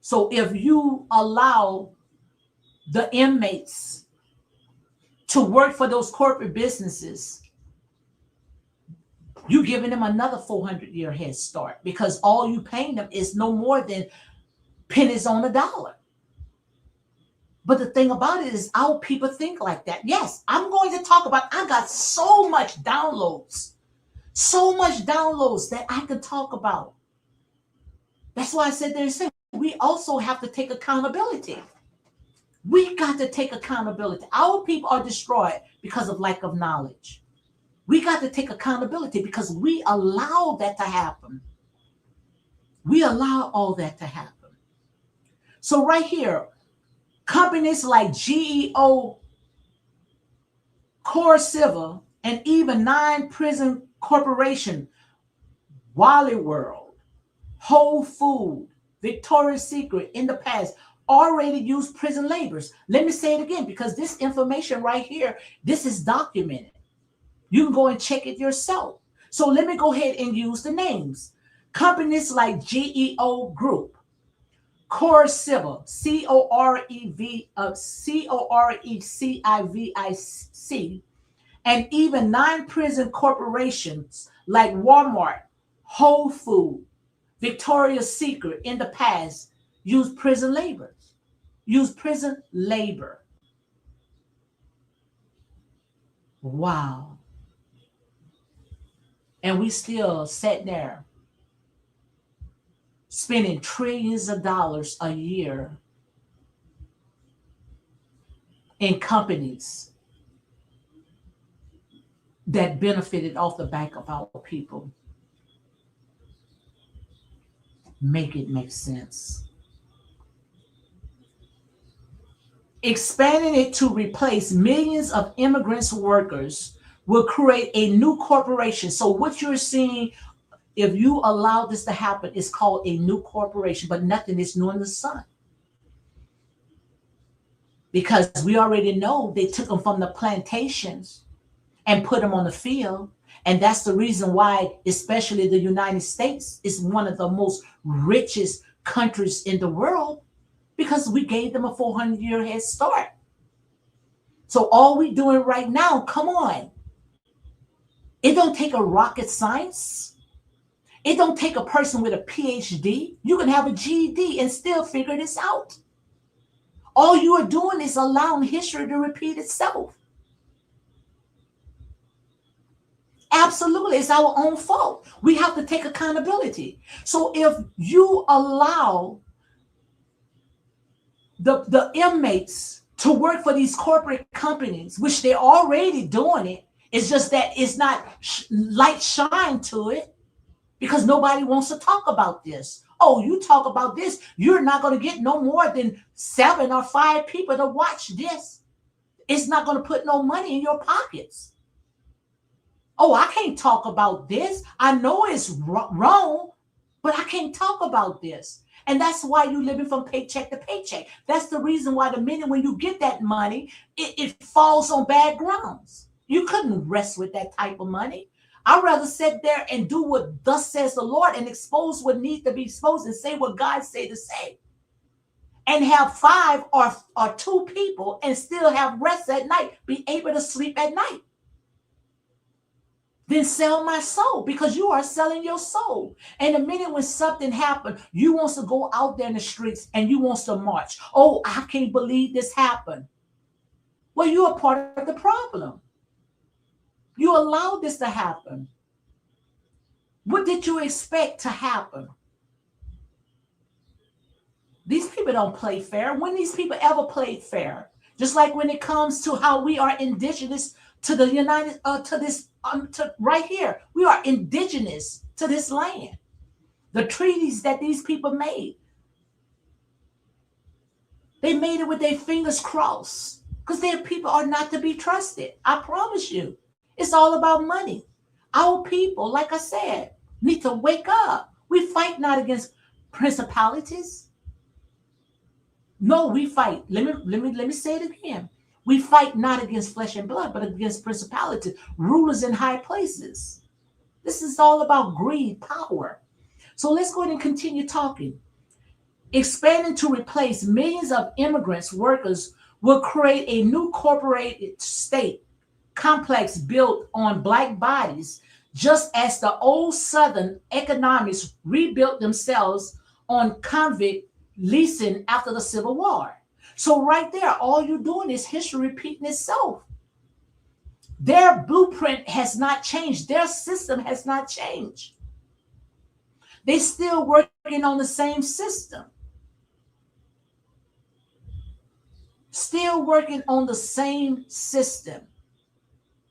So if you allow the inmates to work for those corporate businesses, you're giving them another 400-year head start, because all you paying them is no more than pennies on a dollar. But the thing about it is our people think like that. Yes, I'm going to talk about, I got so much downloads that I can talk about. That's why I said there, we also have to take accountability. We got to take accountability. Our people are destroyed because of lack of knowledge. We got to take accountability because we allow that to happen. We allow all that to happen. So right here, companies like GEO, CoreCivic, and even 9 prison corporation, Wally World, Whole Food, Victoria's Secret in the past already used prison laborers. Let me say it again, because this information right here, this is documented. You can go and check it yourself. So let me go ahead and use the names. Companies like GEO Group, CoreCivic, CoreCivic, and even 9 prison corporations like Walmart, Whole Food, Victoria's Secret in the past used prison labor. Used prison labor. Wow. And we still sat there spending trillions of dollars a year in companies that benefited off the back of our people. Make it make sense. Expanding it to replace millions of immigrants workers will create a new corporation. So what you're seeing, if you allow this to happen, is called a new corporation, but nothing is new in the sun. Because we already know they took them from the plantations and put them on the field. And that's the reason why, especially the United States is one of the most richest countries in the world, because we gave them a 400-year head start. So all we doing right now, come on. It don't take a rocket science. It don't take a person with a PhD. You can have a GED and still figure this out. All you are doing is allowing history to repeat itself. Absolutely, it's our own fault. We have to take accountability. So if you allow the inmates to work for these corporate companies, which they're already doing it, it's just that it's not light shine to it because nobody wants to talk about this. Oh, you talk about this, you're not going to get no more than 7 or 5 people to watch this. It's not going to put no money in your pockets. Oh, I can't talk about this. I know it's wrong, but I can't talk about this. And that's why you're living from paycheck to paycheck. That's the reason why the minute when you get that money, it falls on bad grounds. You couldn't rest with that type of money. I'd rather sit there and do what thus says the Lord and expose what needs to be exposed and say what God said to say. And have 5 or 2 people and still have rest at night, be able to sleep at night. Then sell my soul, because you are selling your soul. And the minute when something happened, you wants to go out there in the streets and you wants to march. Oh, I can't believe this happened. Well, you're a part of the problem. You allowed this to happen. What did you expect to happen? These people don't play fair. When these people ever played fair? Just like when it comes to how we are indigenous to the United, to right here. We are indigenous to this land. The treaties that these people made, they made it with their fingers crossed, because their people are not to be trusted. I promise you, it's all about money. Our people, like I said, need to wake up. We fight not against principalities. No, we fight. Let me say it again. We fight not against flesh and blood, but against principalities, rulers in high places. This is all about greed, power. So let's go ahead and continue talking. Expanding to replace millions of immigrants, workers will create a new corporate state complex built on black bodies, just as the old Southern economics rebuilt themselves on convict leasing after the Civil War. So right there, all you're doing is history repeating itself. Their blueprint has not changed. Their system has not changed. They're still working on the same system. Still working on the same system.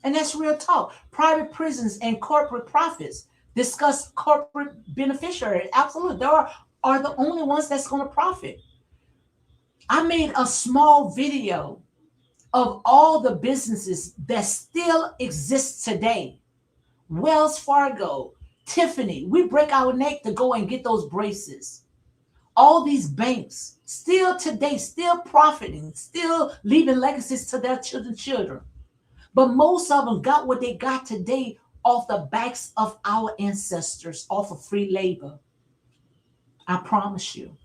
And that's real talk. Private prisons and corporate profits discuss corporate beneficiaries. Absolutely. They are the only ones that's going to profit. I made a small video of all the businesses that still exist today. Wells Fargo, Tiffany, we break our neck to go and get those braces. All these banks still today, still profiting, still leaving legacies to their children's children. But most of them got what they got today off the backs of our ancestors, off of free labor. I promise you.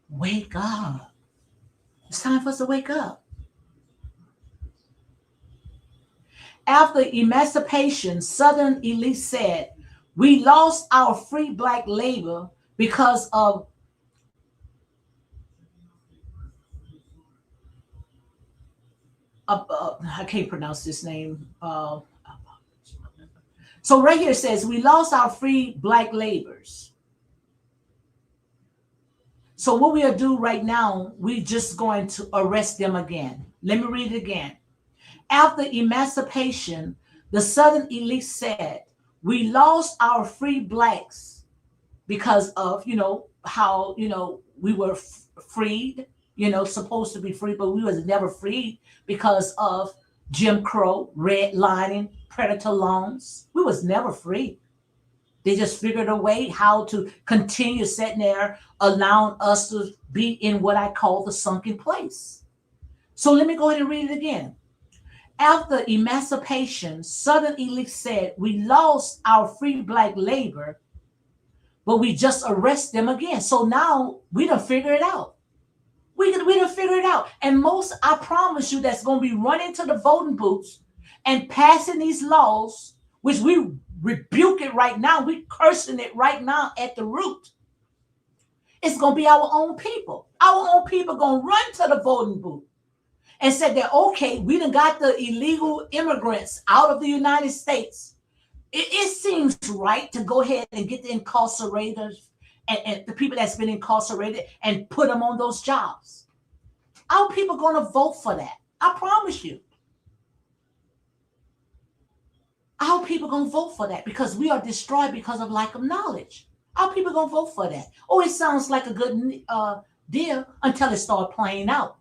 Wake up. It's time for us to wake up. After emancipation, Southern elites said, We lost our free black labor because of I can't pronounce this name. So right here it says we lost our free black laborers. So what we'll do right now, we just going to arrest them again. Let me read it again. After emancipation, the Southern elite said, we lost our free blacks because of, how, we were freed, supposed to be free, but we was never freed because of Jim Crow, redlining, predator loans. We was never free. They just figured a way how to continue sitting there, allowing us to be in what I call the sunken place. So let me go ahead and read it again. After emancipation, Southern elites said we lost our free black labor, but we just arrest them again. So now we done figure it out. We done figure it out. And most, I promise you, that's going to be running to the voting booths and passing these laws, which we rebuke it right now. We cursing it right now at the root. It's going to be our own people. Our own people going to run to the voting booth and said that, okay, we done got the illegal immigrants out of the United States. It seems right to go ahead and get the incarcerators and the people that's been incarcerated and put them on those jobs. Our people going to vote for that. I promise you. Our people going to vote for that because we are destroyed because of lack of knowledge. Our people going to vote for that. Oh, it sounds like a good deal until it start playing out.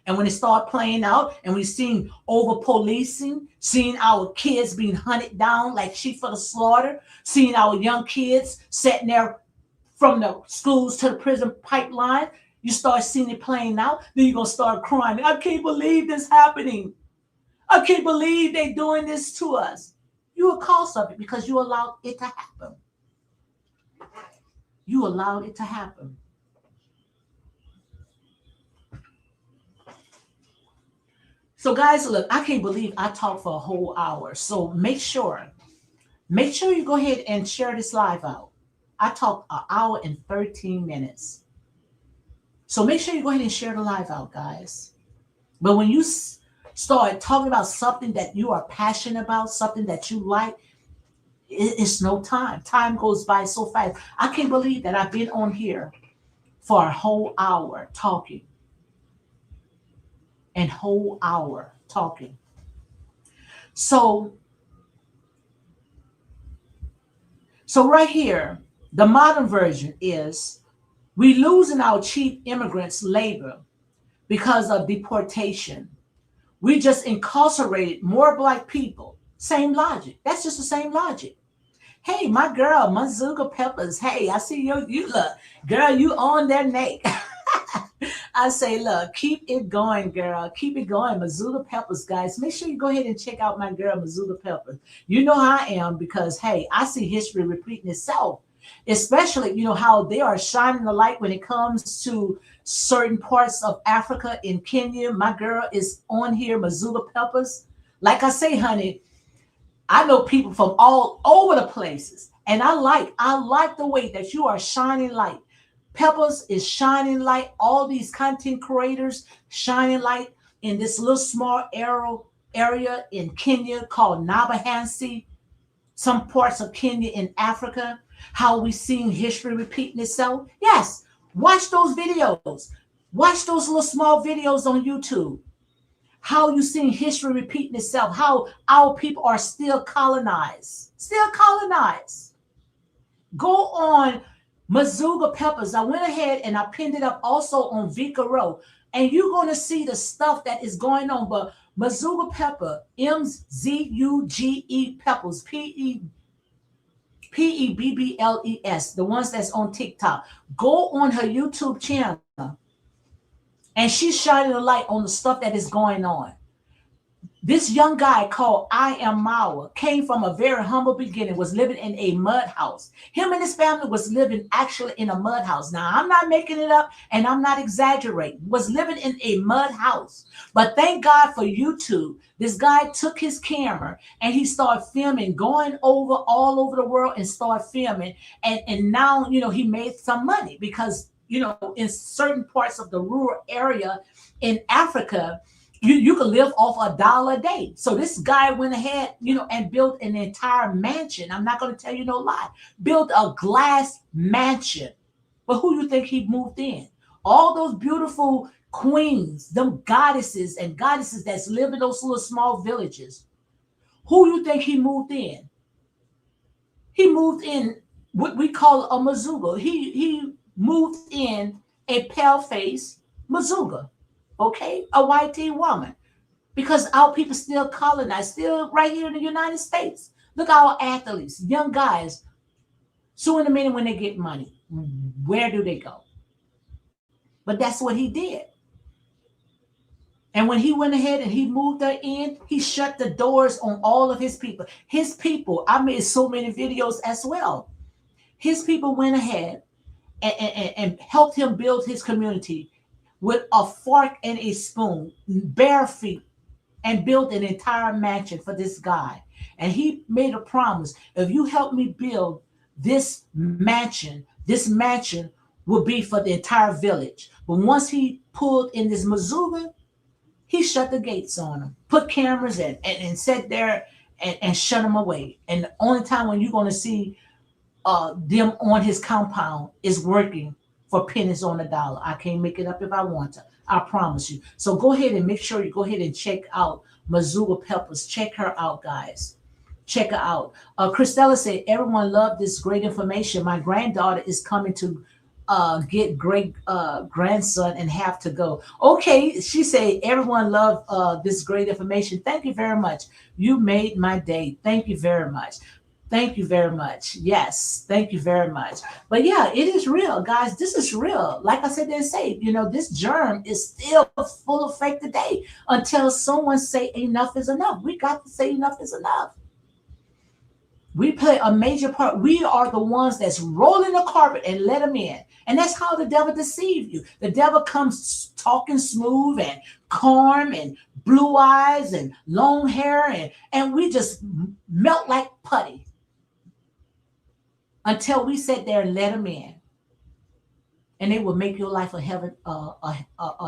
And when it start playing out and we seen over policing, seeing our kids being hunted down like sheep for the slaughter, seeing our young kids sitting there from the schools to the prison pipeline, you start seeing it playing out, then you're going to start crying. I can't believe this happening. I can't believe they doing this to us. You are cause of it because you allowed it to happen. You allowed it to happen. So guys, look, I can't believe I talked for a whole hour. So make sure you go ahead and share this live out. I talked an hour and 13 minutes. So make sure you go ahead and share the live out, guys. But when you start talking about something that you are passionate about, something that you like, it's no time. Time goes by so fast. I can't believe that I've been on here for a whole hour talking. And whole hour talking. So right here, the modern version is we losing our cheap immigrants' labor because of deportation. We just incarcerated more black people. Same logic. That's just the same logic. Hey, my girl, Mazzuga Peppers. Hey, I see you look, girl, you on their neck. I say, look, keep it going, girl. Keep it going. Mazzuga Peppers, guys. Make sure you go ahead and check out my girl, Mazzuga Peppers. You know how I am because, hey, I see history repeating itself. Especially, how they are shining the light when it comes to certain parts of Africa. In Kenya, my girl is on here, Mazzuga Peppers. Like I say, honey, I know people from all over the places. And I like the way that you are shining light. Peppers is shining light. All these content creators shining light in this little small area in Kenya called Nabahansi, some parts of Kenya in Africa. How we seen history repeating itself. Yes, watch those videos. Watch those little small videos on YouTube. How you seen history repeating itself. How our people are still colonized. Still colonized. Go on Mazzuga Peppers. I went ahead and I pinned it up also on Vika Row. And you're going to see the stuff that is going on. But Mazzuga Pepper, Mzuge Peppers, Pebbbles, the ones that's on TikTok. Go on her YouTube channel. And she's shining a light on the stuff that is going on. This young guy called I Am Mawa came from a very humble beginning, was living in a mud house. Him and his family was living actually in a mud house. Now, I'm not making it up and I'm not exaggerating. Was living in a mud house. But thank God for YouTube. This guy took his camera and he started filming, going over all over the world and started filming. And now, he made some money because, in certain parts of the rural area in Africa, you could live off $1 a day. So this guy went ahead, and built an entire mansion. I'm not going to tell you no lie. Built a glass mansion. But who you think he moved in? All those beautiful queens, them goddesses and goddesses that's live in those little small villages. Who you think he moved in? He moved in what we call a Mazuga. He moved in a pale face Mazuga, okay, a white teen woman, because our people still colonize, still right here in the United States. Look at our athletes, young guys. So in a minute, when they get money, where do they go? But that's what he did. And when he went ahead and he moved her in, he shut the doors on all of his people. His people, I made so many videos as well. His people went ahead and helped him build his community with a fork and a spoon, bare feet, and built an entire mansion for this guy. And he made a promise: if you help me build this mansion will be for the entire village. But once he pulled in this Mazuga, he shut the gates on them, put cameras in, and sat there and shut them away. And the only time when you're going to see them on his compound is working for pennies on the dollar. I can't make it up if I want to. I promise you. So go ahead and make sure you go ahead and check out Mazuga Peppers. Check her out, guys. Check her out. Christella said, everyone loved this great information. My granddaughter is coming to get great grandson and have to go. Okay, she said, everyone loved this great information. Thank you very much. You made my day. Thank you very much. Thank you very much. Yes, thank you very much. But yeah, it is real, guys. This is real. Like I said, they say, this germ is still full effect today until someone say enough is enough. We got to say enough is enough. We play a major part. We are the ones that's rolling the carpet and let them in. And that's how the devil deceives you. The devil comes talking smooth and calm and blue eyes and long hair, and we just melt like putty until we sit there and let them in. And they will make your life a heaven, a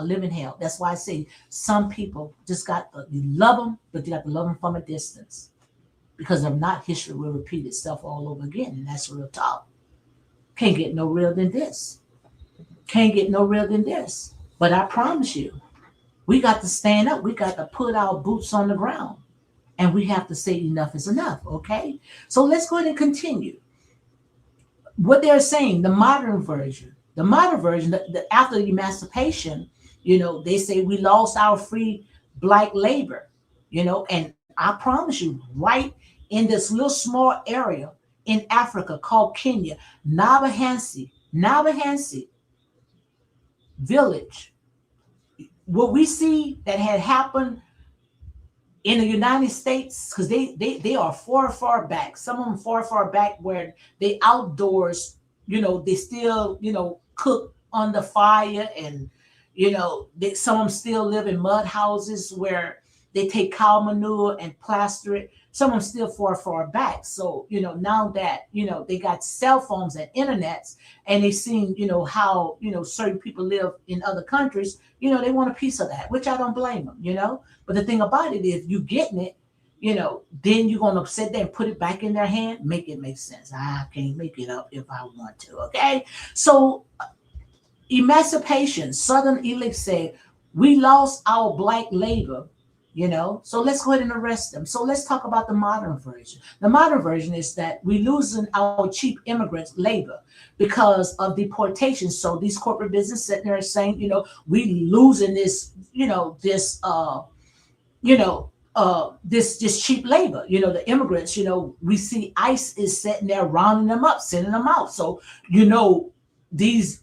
living hell. That's why I say some people just you love them, but you got to love them from a distance. Because if not, history will repeat itself all over again. And that's real talk. Can't get no real than this. Can't get no real than this. But I promise you, we got to stand up. We got to put our boots on the ground. And we have to say enough is enough, okay? So let's go ahead and continue. What they're saying, the modern version, after the emancipation, they say we lost our free black labor, and I promise you, right in this little small area in Africa called Kenya, Nabahansi village, what we see that had happened in the United States, because they are far back. Some of them far back where they outdoors, they still, cook on the fire, and some of them still live in mud houses where they take cow manure and plaster it. Some of them still far back. So, now that, they got cell phones and internets, and they've seen, how, certain people live in other countries, they want a piece of that, which I don't blame them, But the thing about it is, you getting it, then you're going to sit there and put it back in their hand, make it make sense. I can't make it up if I want to, okay? So, emancipation, Southern Elite said, we lost our black labor, so let's go ahead and arrest them. So let's talk about the modern version. The modern version is that we're losing our cheap immigrants labor because of deportation. So these corporate businesses sitting there saying, we losing this, this cheap labor, the immigrants, we see ICE is sitting there rounding them up, sending them out. So, these,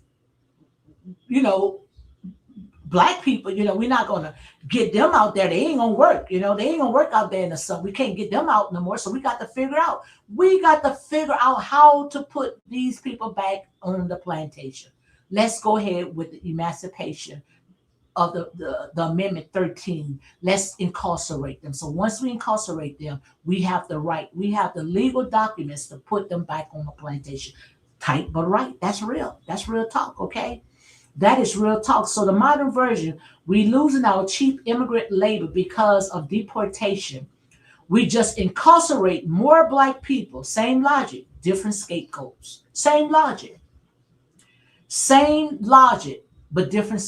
black people, we're not going to get them out there. They ain't going to work. They ain't going to work out there in the sun. We can't get them out no more. So we got to figure out how to put these people back on the plantation. Let's go ahead with the emancipation of the Amendment 13. Let's incarcerate them. So once we incarcerate them, we have the legal documents to put them back on the plantation. Tight but right. That's real. That's real talk, okay? That is real talk. So the modern version, we losing our cheap immigrant labor because of deportation. We just incarcerate more black people. Same logic, different scapegoats. Same logic, but different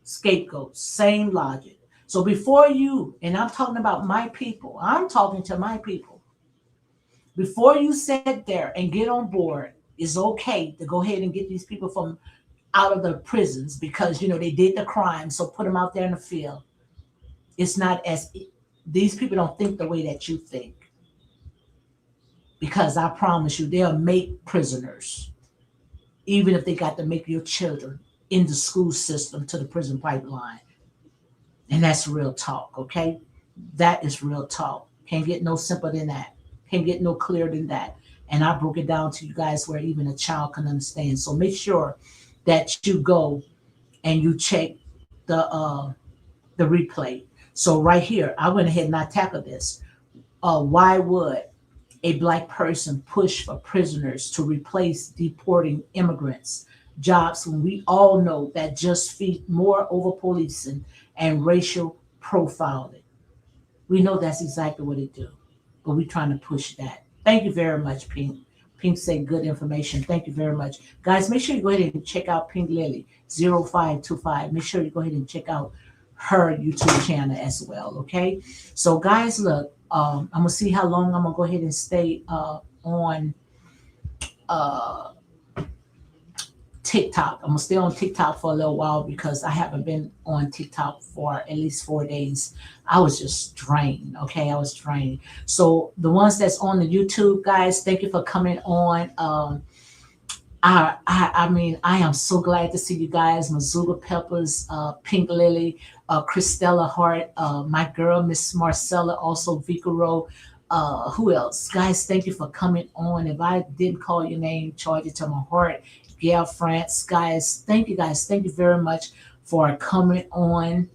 scapegoats. Same logic. So before you, and I'm talking about my people, I'm talking to my people. Before you sit there and get on board, it's okay to go ahead and get these people from out of the prisons because, they did the crime. So put them out there in the field. It's not these people don't think the way that you think. Because I promise you, they'll make prisoners. Even if they got to make your children in the school system to the prison pipeline. And that's real talk, okay? That is real talk. Can't get no simpler than that. Can't get no clearer than that. And I broke it down to you guys where even a child can understand. So make sure that you go and you check the replay. So right here, I went ahead and I tackled this. Why would a black person push for prisoners to replace deporting immigrants jobs when we all know that just feed more over policing and racial profiling? We know that's exactly what it do, but we're trying to push that. Thank you very much, Pink. Pink said good information. Thank you very much. Guys, make sure you go ahead and check out Pink Lily 0525. Make sure you go ahead and check out her YouTube channel as well, okay? So guys, look, I'm going to see how long I'm going to go ahead and stay on TikTok. I'm going to stay on TikTok for a little while because I haven't been on TikTok for at least 4 days. I was just drained, okay? I was drained. So the ones that's on the YouTube, guys, thank you for coming on. I mean, I am so glad to see you guys. Mazuga Peppers, Pink Lily, Christella Hart, my girl, Miss Marcella, also Vicaro. Who else? Guys, thank you for coming on. If I didn't call your name, charge it to my heart. Gail France, guys, thank you guys. Thank you very much for coming on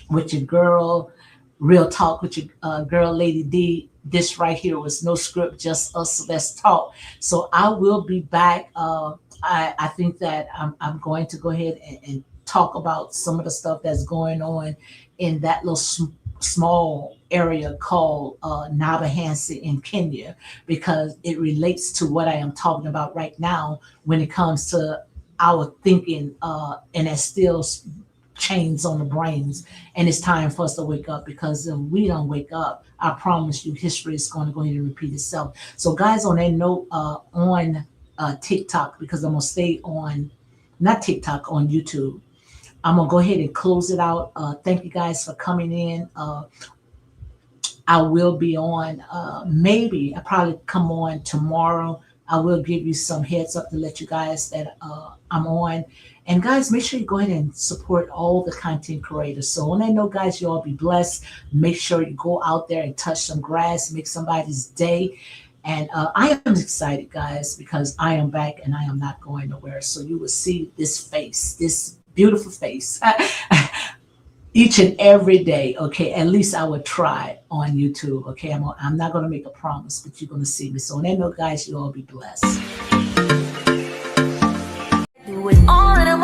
with your girl, Real Talk with your girl, Lady D. This right here was no script, just us. Let's talk. So I will be back. I think that I'm going to go ahead and talk about some of the stuff that's going on in that little small area called Navahansi in Kenya, because it relates to what I am talking about right now when it comes to our thinking, and that still chains on the brains. And it's time for us to wake up, because if we don't wake up, I promise you history is going to go ahead and repeat itself. So guys, on that note, on TikTok, because I'm going to stay on, not TikTok, on YouTube, I'm going to go ahead and close it out. Thank you guys for coming in. I will be on, maybe I probably come on tomorrow. I will give you some heads up to let you guys that I'm on. And guys, make sure you go ahead and support all the content creators. So on that note, guys, you all be blessed. Make sure you go out there and touch some grass, make somebody's day. And I am excited, guys, because I am back and I am not going nowhere. So you will see this face, this beautiful face each and every day. Okay, at least I would try on YouTube. Okay, I'm not going to make a promise, but you're going to see me. So on that note, guys, you all be blessed. Do it all in a